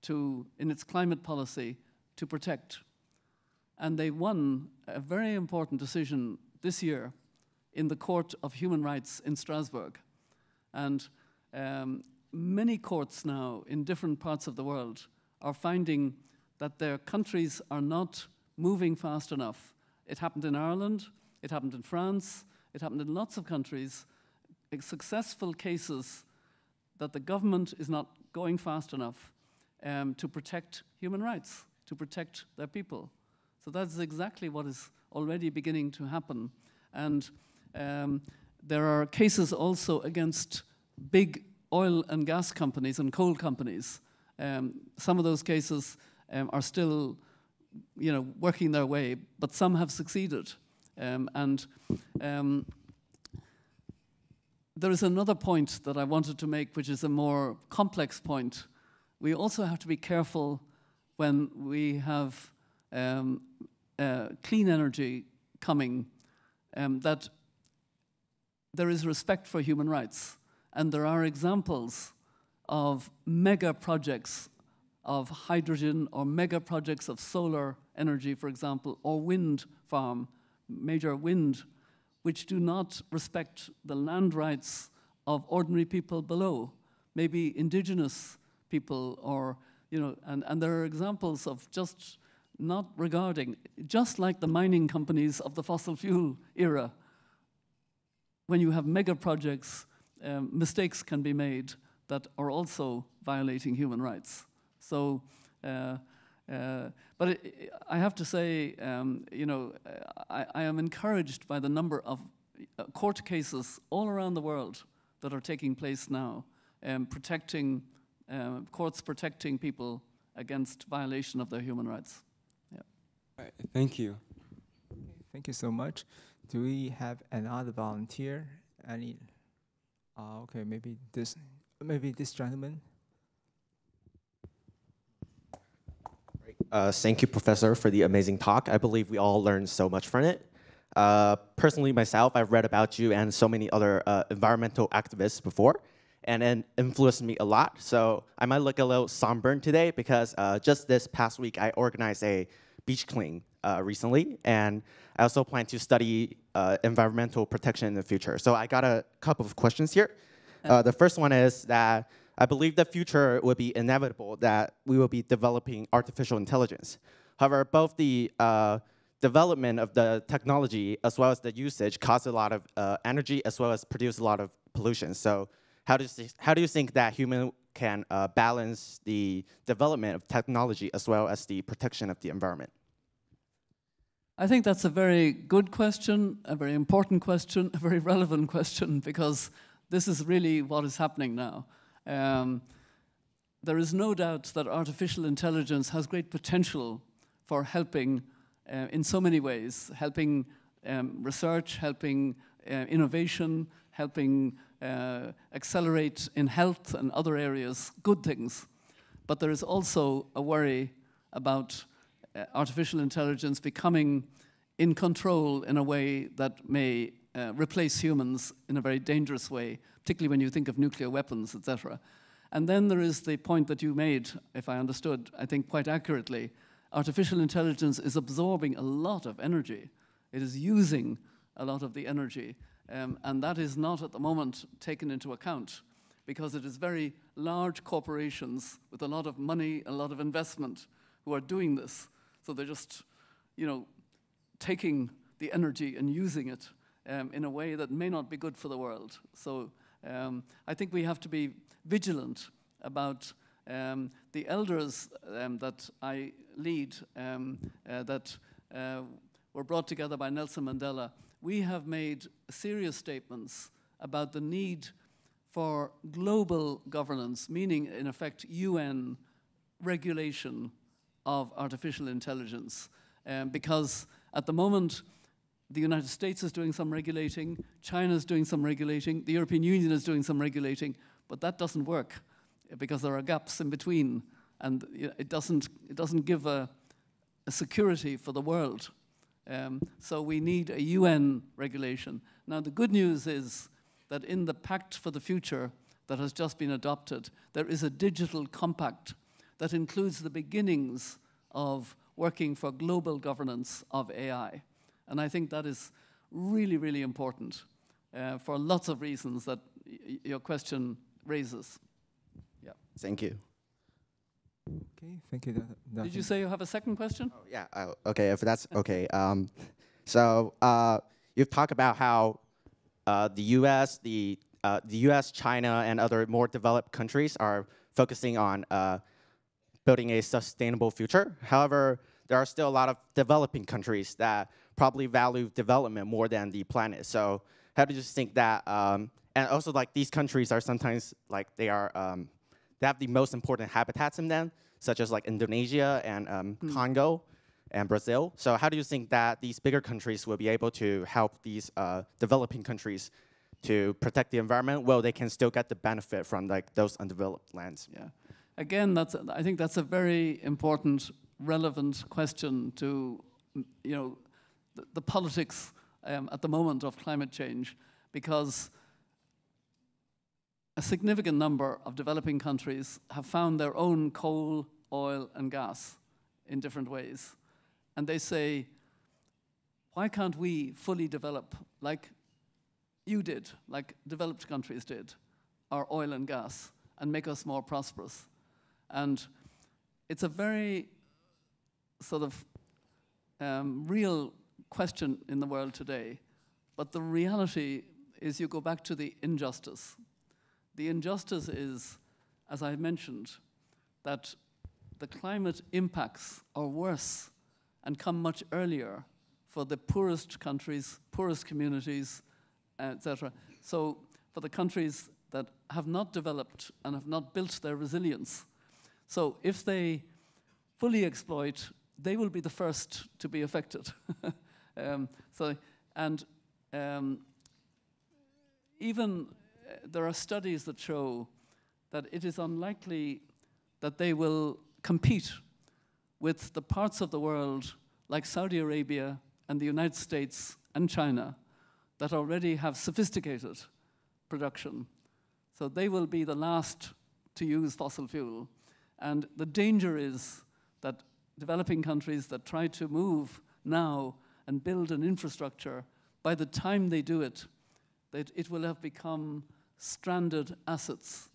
in its climate policy to protect. And they won a very important decision this year in the Court of Human Rights in Strasbourg. And many courts now in different parts of the world are finding that their countries are not moving fast enough. It happened in Ireland, it happened in France, it happened in lots of countries, successful cases that the government is not going fast enough to protect human rights, to protect their people. So that's exactly what is already beginning to happen. And there are cases also against big oil and gas companies and coal companies. Some of those cases are still, working their way, but some have succeeded. There is another point that I wanted to make, which is a more complex point. We also have to be careful when we have clean energy coming, that there is respect for human rights. And there are examples of mega projects of hydrogen or mega projects of solar energy, for example, or wind farm, major wind, which do not respect the land rights of ordinary people below, maybe indigenous people, or, and there are examples of just not regarding, just like the mining companies of the fossil fuel era. When you have mega projects, mistakes can be made that are also violating human rights. So, but I have to say, I am encouraged by the number of court cases all around the world that are taking place now, courts protecting people against violation of their human rights. Yeah. All right, thank you. Thank you so much. Do we have another volunteer? Any? Okay, maybe this gentleman. Thank you, Professor, for the amazing talk. I believe we all learned so much from it. Personally, myself, I've read about you and so many other environmental activists before, and it influenced me a lot. So I might look a little sunburned today because just this past week, I organized a beach clean recently, and I also plan to study environmental protection in the future. So I got a couple of questions here. The first one is that I believe the future would be inevitable that we will be developing artificial intelligence. However, both the development of the technology as well as the usage cause a lot of energy as well as produce a lot of pollution. So how do you think that human can balance the development of technology as well as the protection of the environment? I think that's a very good question, a very important question, a very relevant question, because this is really what is happening now. There is no doubt that artificial intelligence has great potential for helping in so many ways, helping research, helping innovation, helping accelerate in health and other areas, good things. But there is also a worry about artificial intelligence becoming in control in a way that may replace humans in a very dangerous way, particularly when you think of nuclear weapons, etc. And then there is the point that you made, if I understood, I think quite accurately. Artificial intelligence is absorbing a lot of energy. It is using a lot of the energy, and that is not at the moment taken into account because it is very large corporations with a lot of money, a lot of investment who are doing this. So they're just, taking the energy and using it in a way that may not be good for the world. So I think we have to be vigilant about the elders that I lead, that were brought together by Nelson Mandela. We have made serious statements about the need for global governance, meaning, in effect, UN regulation of artificial intelligence. Because at the moment, the United States is doing some regulating, China is doing some regulating, the European Union is doing some regulating, but that doesn't work because there are gaps in between, and it doesn't give a security for the world. So we need a UN regulation. Now the good news is that in the Pact for the Future that has just been adopted, there is a digital compact that includes the beginnings of working for global governance of AI. And I think that is really, really important for lots of reasons that your question raises. Yeah. Thank you. Okay, thank you. Did you say you have a second question? Oh, yeah, okay, if that's okay. So you've talked about how the US, the US, China, and other more developed countries are focusing on building a sustainable future. However, there are still a lot of developing countries that probably value development more than the planet. So how do you think that, and also like these countries are sometimes like they have the most important habitats in them, such as like Indonesia and Congo and Brazil. So how do you think that these bigger countries will be able to help these developing countries to protect the environment while they can still get the benefit from like those undeveloped lands? Yeah, again, I think that's a very important, relevant question to, you know, the politics at the moment of climate change, because a significant number of developing countries have found their own coal, oil, and gas in different ways. And they say, why can't we fully develop like you did, like developed countries did, our oil and gas, and make us more prosperous? And it's a very sort of real question in the world today. But the reality is you go back to the injustice. The injustice is, as I mentioned, that the climate impacts are worse and come much earlier for the poorest countries, poorest communities, etc. So for the countries that have not developed and have not built their resilience. So if they fully exploit, they will be the first to be affected. Even there are studies that show that it is unlikely that they will compete with the parts of the world like Saudi Arabia and the United States and China that already have sophisticated production. So they will be the last to use fossil fuel. And the danger is that developing countries that try to move now and build an infrastructure, by the time they do it, it will have become stranded assets.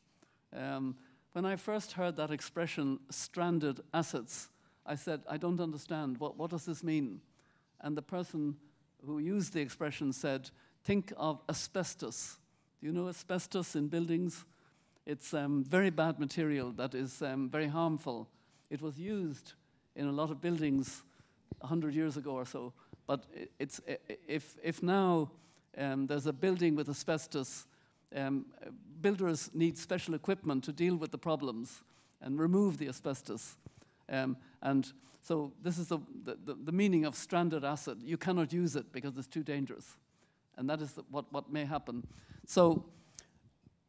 When I first heard that expression, stranded assets, I said, I don't understand. What does this mean? And the person who used the expression said, think of asbestos. Do you know asbestos in buildings? It's very bad material that is very harmful. It was used in a lot of buildings 100 years ago or so. But if now there's a building with asbestos, builders need special equipment to deal with the problems and remove the asbestos. And so this is the meaning of stranded asset. You cannot use it because it's too dangerous. And that is what may happen. So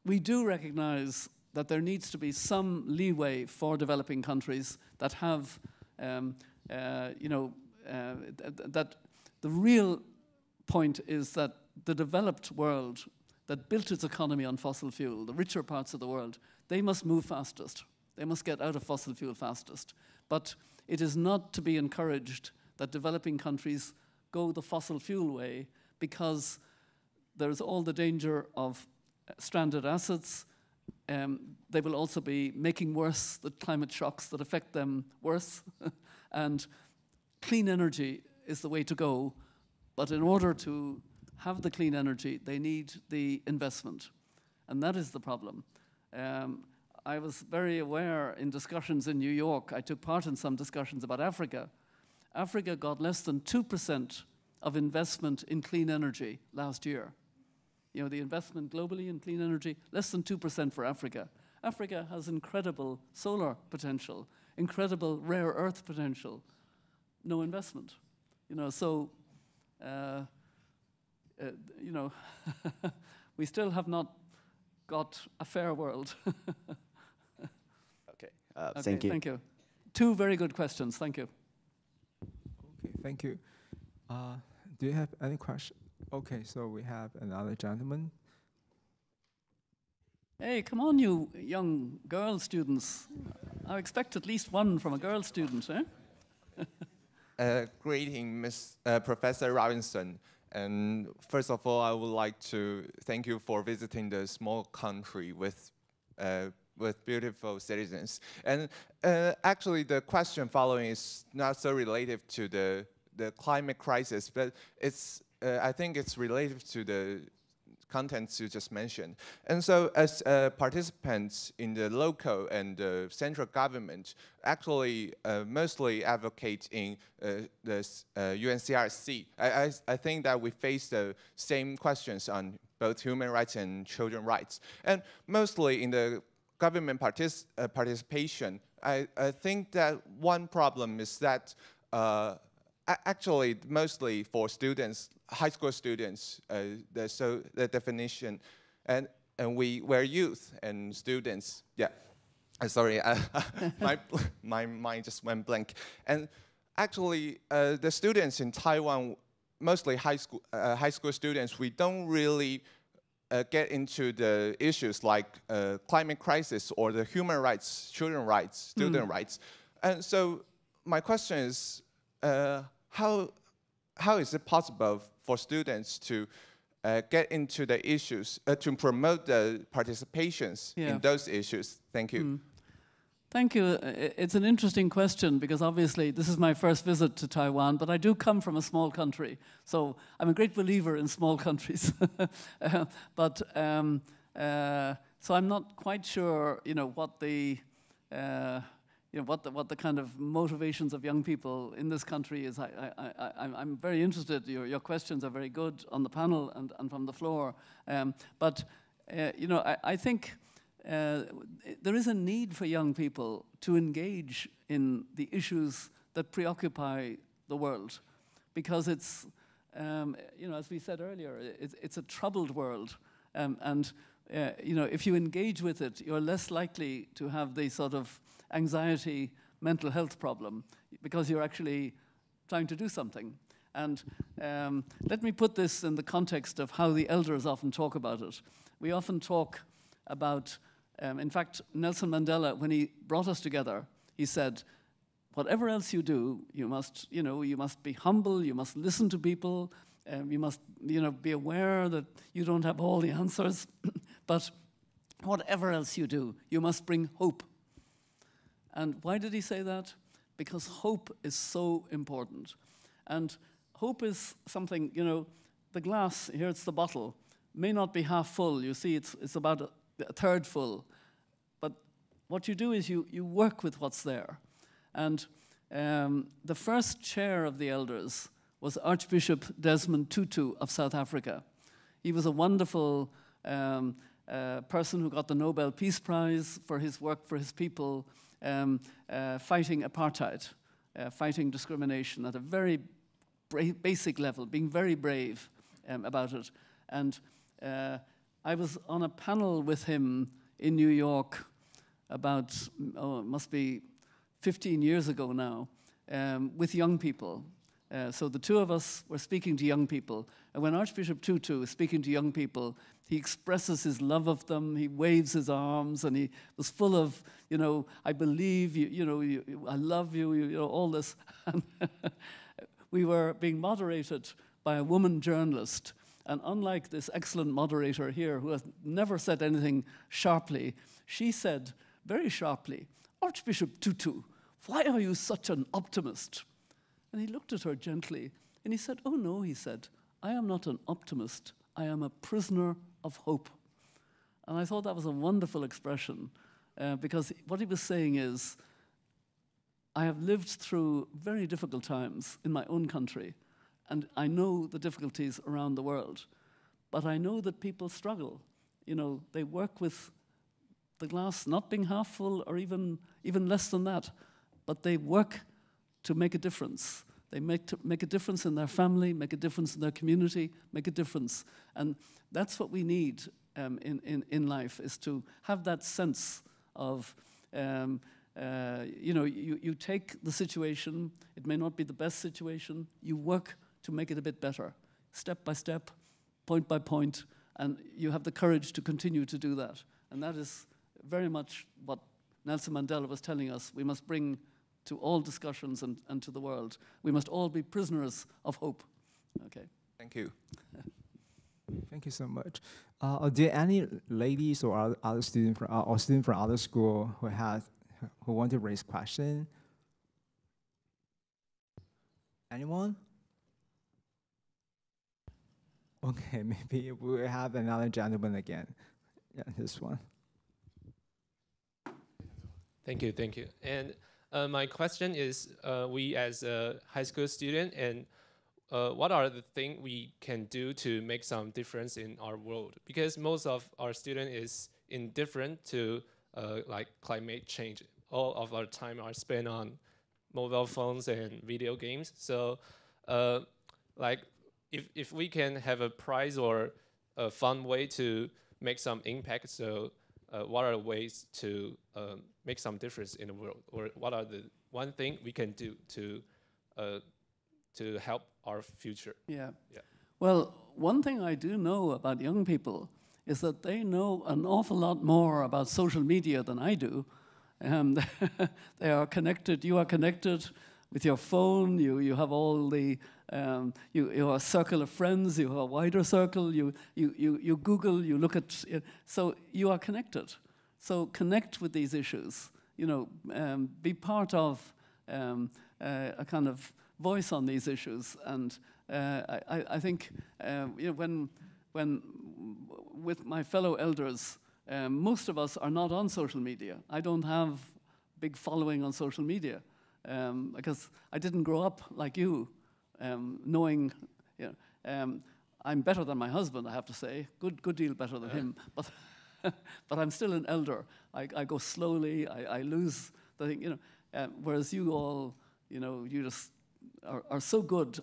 we do recognize that there needs to be some leeway for developing countries that have, that the real point is that the developed world that built its economy on fossil fuel, the richer parts of the world, they must move fastest. They must get out of fossil fuel fastest. But it is not to be encouraged that developing countries go the fossil fuel way, because there's all the danger of stranded assets. They will also be making worse the climate shocks that affect them worse. And clean energy is the way to go. But in order to have the clean energy, they need the investment. And that is the problem. I was very aware in discussions in New York, I took part in some discussions about Africa. Africa got less than 2% of investment in clean energy last year. You know, the investment globally in clean energy, less than 2% for Africa. Africa has incredible solar potential, incredible rare earth potential, no investment. You know, so, we still have not got a fair world. Okay, thank you. Thank you. Two very good questions, thank you. Okay, thank you. Do you have any question? Okay, so we have another gentleman. Hey, come on, you young girl students. I expect at least one from a girl student, eh? Greeting, Professor Robinson. And first of all, I would like to thank you for visiting the small country with beautiful citizens. And actually, the question following is not so related to the climate crisis, but it's I think it's related to the contents you just mentioned. And so as participants in the local and the central government actually mostly advocate in the UNCRC, I think that we face the same questions on both human rights and children's rights. And mostly in the government participation, I think that one problem is that actually mostly for students, high school students, the definition, and we're youth and students. Yeah, sorry, my mind just went blank. And actually, the students in Taiwan, mostly high school students, we don't really get into the issues like climate crisis or the human rights, children's rights, student rights. And so my question is, how is it possible for students to get into the issues, to promote the participations in those issues? Thank you. Thank you. It's an interesting question because obviously this is my first visit to Taiwan, but I do come from a small country, so I'm a great believer in small countries. So I'm not quite sure, what the what the kind of motivations of young people in this country is. I'm very interested. Your questions are very good on the panel and from the floor. I think there is a need for young people to engage in the issues that preoccupy the world, because it's, as we said earlier, it's a troubled world, if you engage with it, you're less likely to have the sort of anxiety, mental health problem, because you're actually trying to do something. And let me put this in the context of how the elders often talk about it. We often talk about, in fact, Nelson Mandela, when he brought us together, he said, whatever else you do, you must be humble, you must listen to people, you must, be aware that you don't have all the answers, but whatever else you do, you must bring hope. And why did he say that? Because hope is so important. And hope is something, the glass, here it's the bottle, may not be half full. You see, it's about a third full. But what you do is you work with what's there. And the first chair of the elders was Archbishop Desmond Tutu of South Africa. He was a wonderful person who got the Nobel Peace Prize for his work for his people, fighting apartheid, fighting discrimination at a very basic level, being very brave about it. And I was on a panel with him in New York about, it must be 15 years ago now, with young people. So the two of us were speaking to young people. And when Archbishop Tutu is speaking to young people, he expresses his love of them, he waves his arms, and he was full of, I believe you, I love you, all this. We were being moderated by a woman journalist. And unlike this excellent moderator here, who has never said anything sharply, she said very sharply, Archbishop Tutu, why are you such an optimist? And he looked at her gently, and he said, oh no, he said, I am not an optimist, I am a prisoner of hope. And I thought that was a wonderful expression, because what he was saying is, I have lived through very difficult times in my own country, and I know the difficulties around the world, but I know that people struggle. They work with the glass not being half full or even less than that, but they work to make a difference. They make a difference in their family, make a difference in their community, make a difference. And that's what we need in life, is to have that sense of, you take the situation, it may not be the best situation, you work to make it a bit better, step by step, point by point, and you have the courage to continue to do that. And that is very much what Nelson Mandela was telling us we must bring to all discussions and to the world. We must all be prisoners of hope. Okay. Thank you. Thank you so much. Are there any ladies or other students from other school who want to raise question? Anyone? Okay, maybe we'll have another gentleman again. Yeah, this one. Thank you, thank you. And my question is, we as a high school student, and what are the things we can do to make some difference in our world? Because most of our student is indifferent to like climate change. All of our time are spent on mobile phones and video games. So like if we can have a prize or a fun way to make some impact, so what are the ways to make some difference in the world? Or what are the one thing we can do to help our future? Yeah. Well, one thing I do know about young people is that they know an awful lot more about social media than I do. They are connected, you are connected with your phone, you have all the, you have a circle of friends, you have a wider circle, you Google, you look at, so you are connected. So connect with these issues, you know, be part of a kind of voice on these issues. And I think, you know, when with my fellow elders, most of us are not on social media. I don't have big following on social media because I didn't grow up like you, knowing, you know, I'm better than my husband, I have to say, good deal better than him, but I'm still an elder. I go slowly, I lose the thing, you know, whereas you all, you know, you just are so good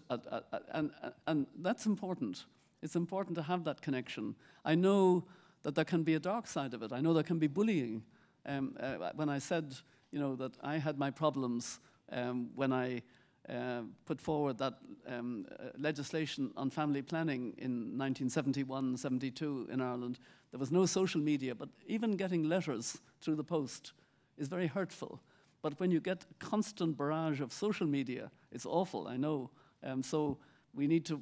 and that's important. It's important to have that connection. I know that there can be a dark side of it. I know there can be bullying. When I said, you know, that I had my problems when I put forward that legislation on family planning in 1971, 72 in Ireland, there was no social media, but even getting letters through the post is very hurtful. But when you get a constant barrage of social media, it's awful, I know. So we need to,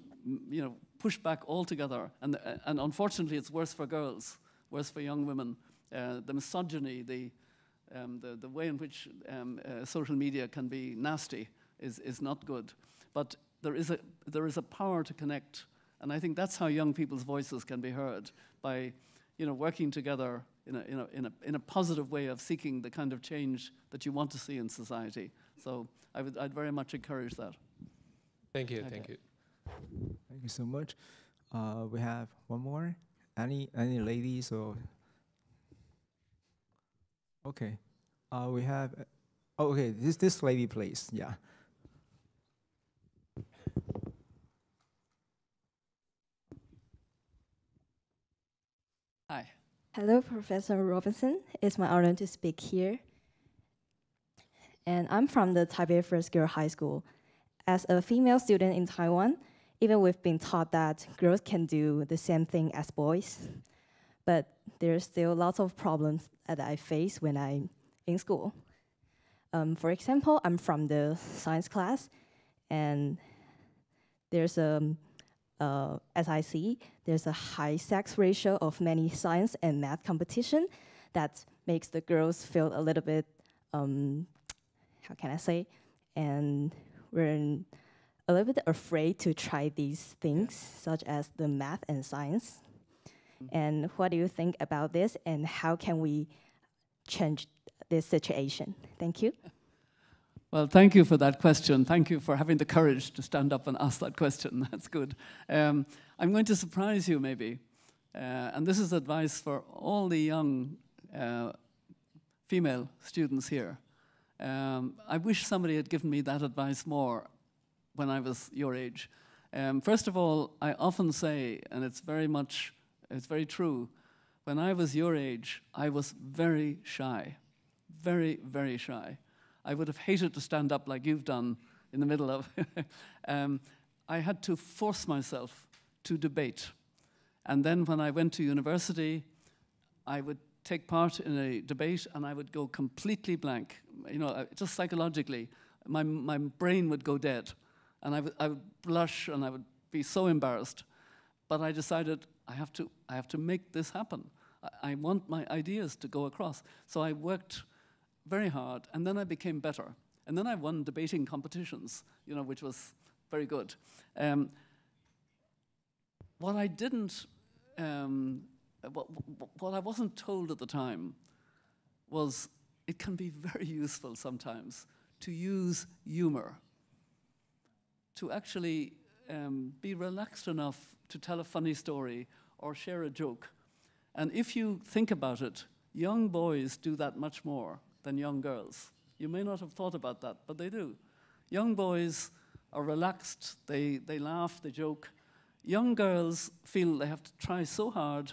you know, push back altogether. And unfortunately, it's worse for girls, worse for young women. The misogyny, the way in which social media can be nasty is not good. But there is a power to connect, and I think that's how young people's voices can be heard, by, you know, working together in a positive way of seeking the kind of change that you want to see in society. So I'd very much encourage that. Thank you, Okay. thank you. Thank you so much. We have one more. Any ladies or? Okay. We have. Oh, okay. This lady, please. Yeah. Hi. Hello, Professor Robinson. It's my honor to speak here. And I'm from the Taipei First Girl High School. As a female student in Taiwan, even we've been taught that girls can do the same thing as boys, but there's still lots of problems that I face when I'm in school. For example, I'm from the science class, and there's as I see, there's a high sex ratio of many science and math competition that makes the girls feel a little bit, how can I say, and we're a little bit afraid to try these things, such as the math and science. And what do you think about this, and how can we change this situation? Thank you. Well, thank you for that question. Thank you for having the courage to stand up and ask that question. That's good. I'm going to surprise you, maybe. And this is advice for all the young female students here. I wish somebody had given me that advice more when I was your age. First of all, I often say, and it's very true, when I was your age, I was very shy, very, very shy. I would have hated to stand up like you've done in the middle of. I had to force myself to debate. And then when I went to university, I would take part in a debate and I would go completely blank. You know, just psychologically, my brain would go dead. And I would blush and I would be so embarrassed. But I decided I have to make this happen. I want my ideas to go across. So I worked very hard, and then I became better. And then I won debating competitions, you know, which was very good. what I didn't, what I wasn't told at the time was it can be very useful sometimes to use humor, to actually be relaxed enough to tell a funny story or share a joke. And if you think about it, young boys do that much more than young girls. You may not have thought about that, but they do. Young boys are relaxed, they laugh, they joke. Young girls feel they have to try so hard,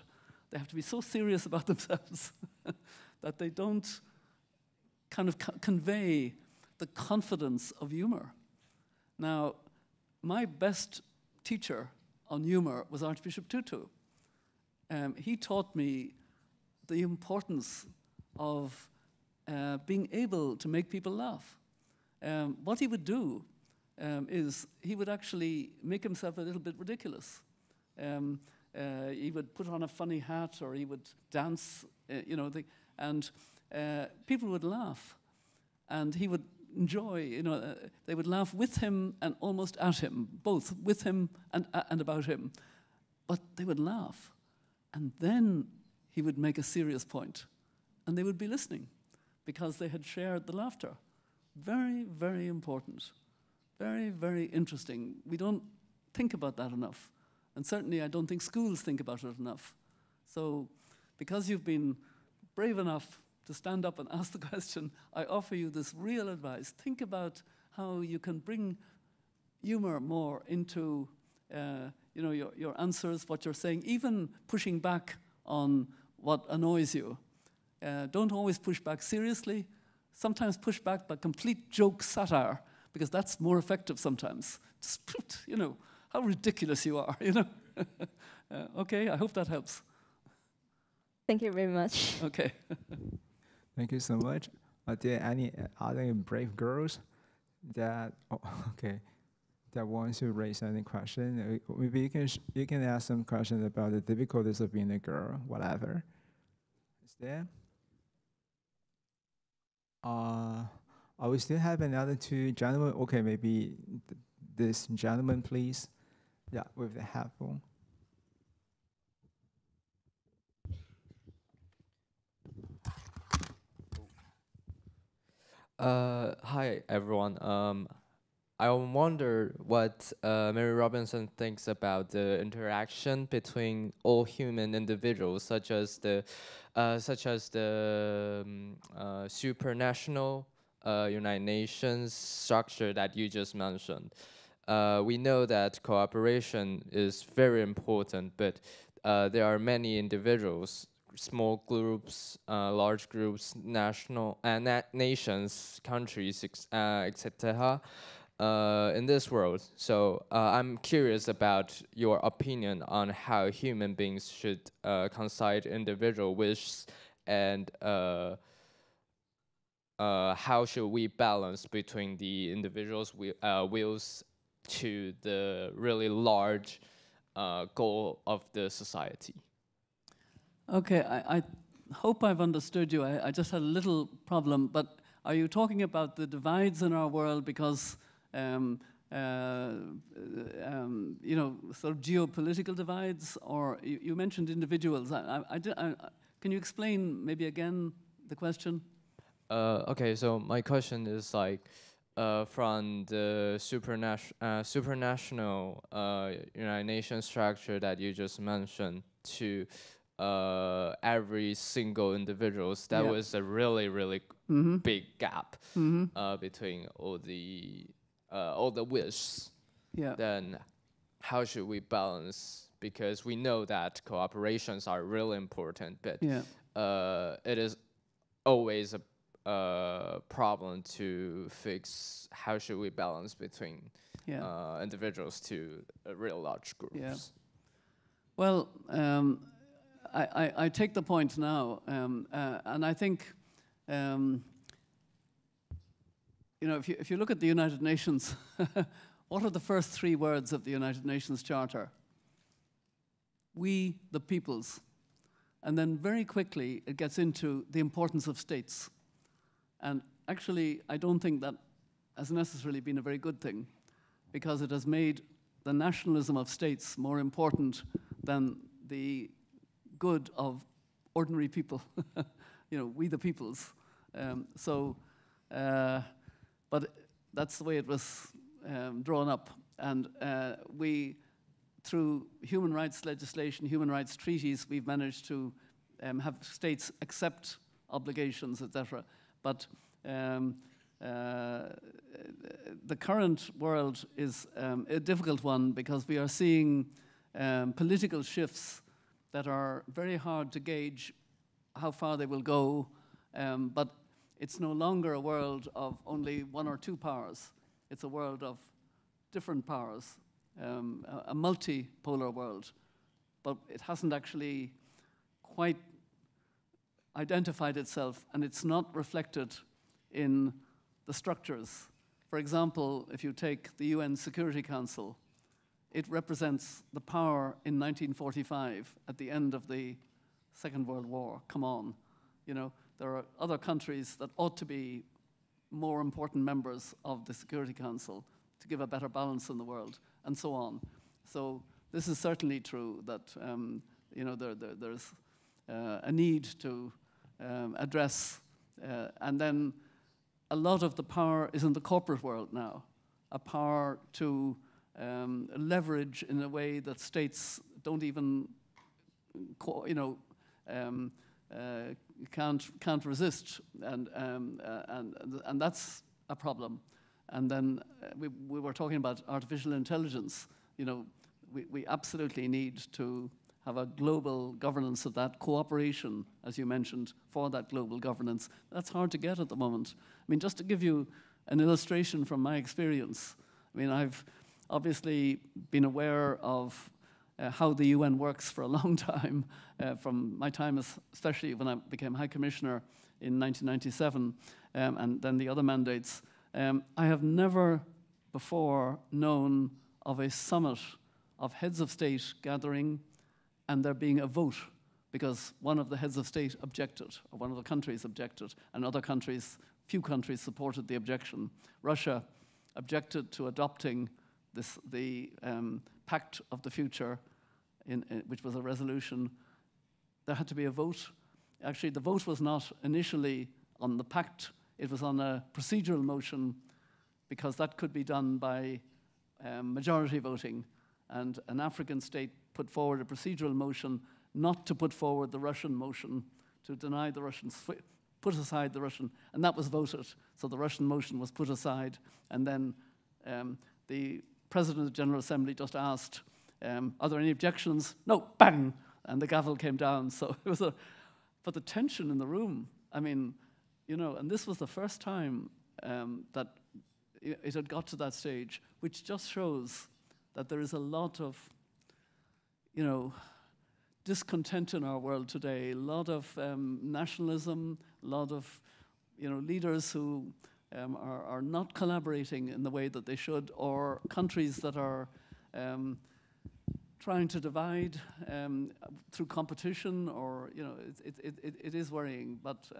they have to be so serious about themselves that they don't kind of convey the confidence of humor. Now, my best teacher on humor was Archbishop Tutu. He taught me the importance of being able to make people laugh. What he would do is he would actually make himself a little bit ridiculous. He would put on a funny hat, or he would dance, and people would laugh. And he would enjoy, they would laugh with him and almost at him, both with him and about him. But they would laugh. And then he would make a serious point, and they would be listening because they had shared the laughter. Very, very important. Very, very interesting. We don't think about that enough. And certainly I don't think schools think about it enough. So because you've been brave enough to stand up and ask the question, I offer you this real advice. Think about how you can bring humor more into your answers, what you're saying, even pushing back on what annoys you. Don't always push back seriously. Sometimes push back by complete joke satire, because that's more effective sometimes. Just put, how ridiculous you are, Okay, I hope that helps. Thank you very much. Okay. Thank you so much. Are there any other brave girls that that wants to raise any question? Maybe you can ask some questions about the difficulties of being a girl, whatever. Is there? We still have another two gentlemen. Okay, maybe this gentleman, please. Yeah, with the headphone. Hi, everyone. I wonder what Mary Robinson thinks about the interaction between all human individuals, such as the supranational United Nations structure that you just mentioned. We know that cooperation is very important, but there are many individuals, small groups, large groups, nations, countries, etc. In this world. So I'm curious about your opinion on how human beings should concede individual wishes, and how should we balance between the individual's wills to the really large goal of the society. Okay, I hope I've understood you. I just had a little problem, but are you talking about the divides in our world because sort of geopolitical divides, or you mentioned individuals? Can you explain maybe again the question? Okay, so my question is like, from the supranational United Nations structure that you just mentioned to every single individuals, that was a really, really big gap between all the wishes. Yeah. Then how should we balance? Because we know that cooperations are really important, but it is always a problem to fix. How should we balance between individuals to real large groups? Yeah. Well, I take the point now, and I think if you look at the United Nations, what are the first three words of the United Nations Charter? We, the peoples. And then very quickly it gets into the importance of states. And actually, I don't think that has necessarily been a very good thing, because it has made the nationalism of states more important than the good of ordinary people, you know, we the peoples. But that's the way it was drawn up. And we, through human rights legislation, human rights treaties, we've managed to have states accept obligations, etc. But the current world is a difficult one because we are seeing political shifts that are very hard to gauge how far they will go, but it's no longer a world of only one or two powers. It's a world of different powers, a multipolar world, but it hasn't actually quite identified itself, and it's not reflected in the structures. For example, if you take the UN Security Council, it represents the power in 1945 at the end of the Second World War. Come on, you know, there are other countries that ought to be more important members of the Security Council to give a better balance in the world, and so on. So this is certainly true that you know, there's a need to address, and then a lot of the power is in the corporate world now, a power to leverage in a way that states don't even, you know, can't resist, and that's a problem. And then we were talking about artificial intelligence. You know, we absolutely need to have a global governance of that, cooperation, as you mentioned, for that global governance. That's hard to get at the moment. I mean, just to give you an illustration from my experience, I mean, I've obviously been aware of how the UN works for a long time, from my time, especially when I became High Commissioner in 1997, and then the other mandates. I have never before known of a summit of heads of state gathering and there being a vote because one of the heads of state objected, or one of the countries objected, and other countries, few countries supported the objection. Russia objected to adopting the Pact of the Future, which was a resolution. There had to be a vote. Actually, the vote was not initially on the pact. It was on a procedural motion because that could be done by majority voting. And an African state put forward a procedural motion not to put forward the Russian motion, to deny the Russians, put aside the Russian, and that was voted. So the Russian motion was put aside, and then the President of the General Assembly just asked, are there any objections? No, bang, and the gavel came down. So it was but the tension in the room, I mean, you know, and this was the first time that it had got to that stage, which just shows that there is a lot of, you know, discontent in our world today, a lot of nationalism, a lot of, you know, leaders who are not collaborating in the way that they should, or countries that are trying to divide through competition, or, you know, it is worrying. But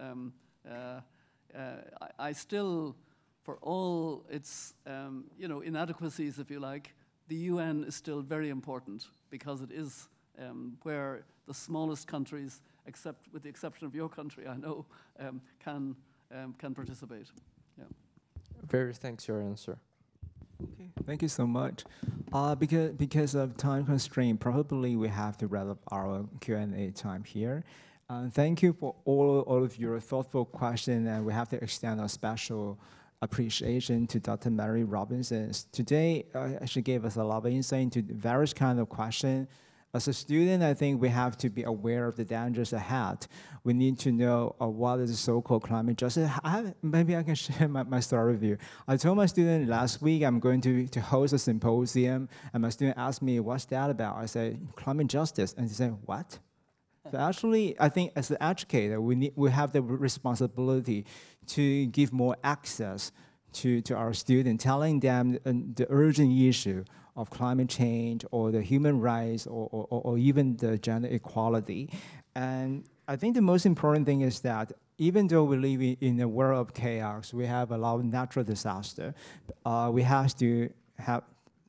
I still, for all its, you know, inadequacies, if you like, the UN is still very important because it is where the smallest countries, except with the exception of your country, I know, can participate. Yeah. Very thanks for your answer. Okay, thank you so much. Because of time constraint, probably we have to wrap up our Q&A time here. Thank you for all of your thoughtful questions, and we have to extend a special appreciation to Dr. Mary Robinson. Today, she gave us a lot of insight into various kinds of questions. As a student, I think we have to be aware of the dangers ahead. We need to know what is so-called climate justice. Maybe I can share my story with you. I told my student last week I'm going to host a symposium, and my student asked me, what's that about? I said, climate justice. And he said, what? So actually, I think as an educator, we have the responsibility to give more access to our students, telling them the urgent issue of climate change or the human rights or even the gender equality. And I think the most important thing is that even though we live in a world of chaos, we have a lot of natural disaster, we have to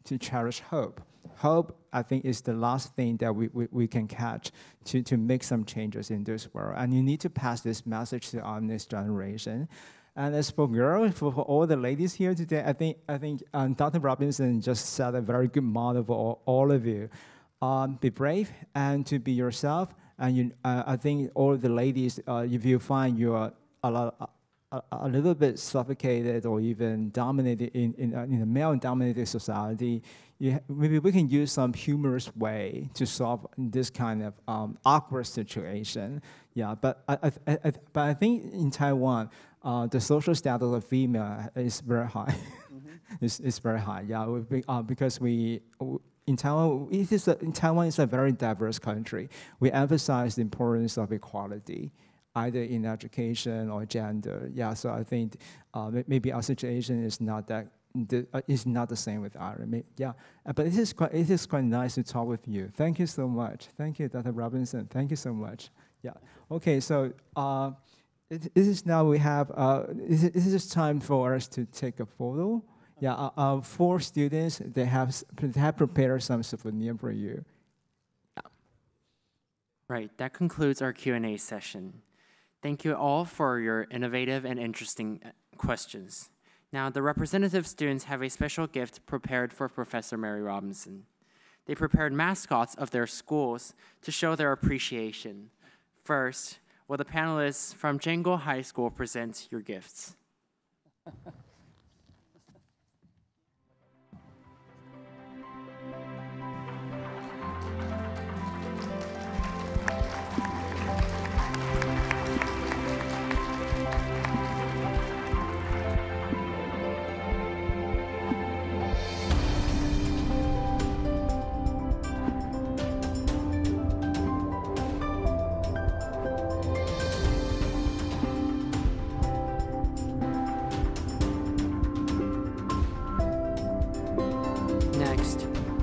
to cherish hope. Hope, I think, is the last thing that we can catch to make some changes in this world. And you need to pass this message to our next generation. And as for girls, for all the ladies here today, I think Dr. Robinson just set a very good model for all of you. Be brave and to be yourself. And I think all the ladies, if you find you are a little bit suffocated or even dominated in a male-dominated society, maybe we can use some humorous way to solve this kind of awkward situation. Yeah, but I think in Taiwan, the social status of female is very high. It's very high. Yeah, because in Taiwan is a very diverse country. We emphasize the importance of equality, either in education or gender. Yeah, so I think maybe our situation is not that is not the same with Ireland. Yeah, but it is quite nice to talk with you. Thank you so much. Thank you, Dr. Robinson. Thank you so much. Yeah. Okay, so this is now we have. This is time for us to take a photo. Yeah, our 4 students, they have prepared some souvenir for you. Yeah. Right, that concludes our Q&A session. Thank you all for your innovative and interesting questions. Now, the representative students have a special gift prepared for Professor Mary Robinson. They prepared mascots of their schools to show their appreciation. First, will the panelists from Jengo High School present your gifts?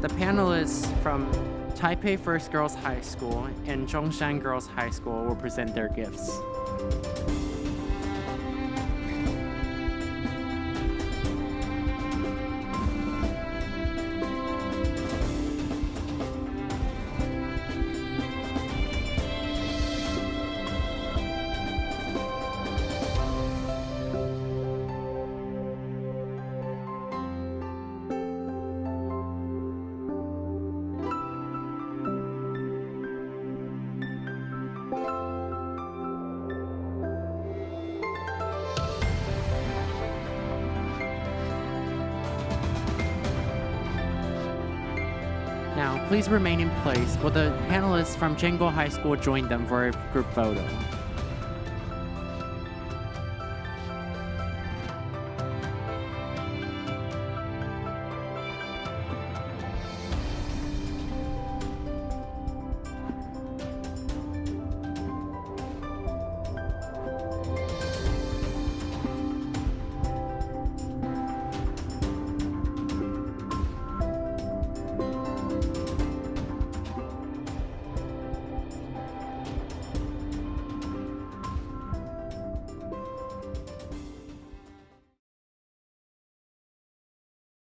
The panelists from Taipei First Girls High School and Zhongshan Girls High School will present their gifts. Now, please remain in place while the panelists from Jengo High School join them for a group photo.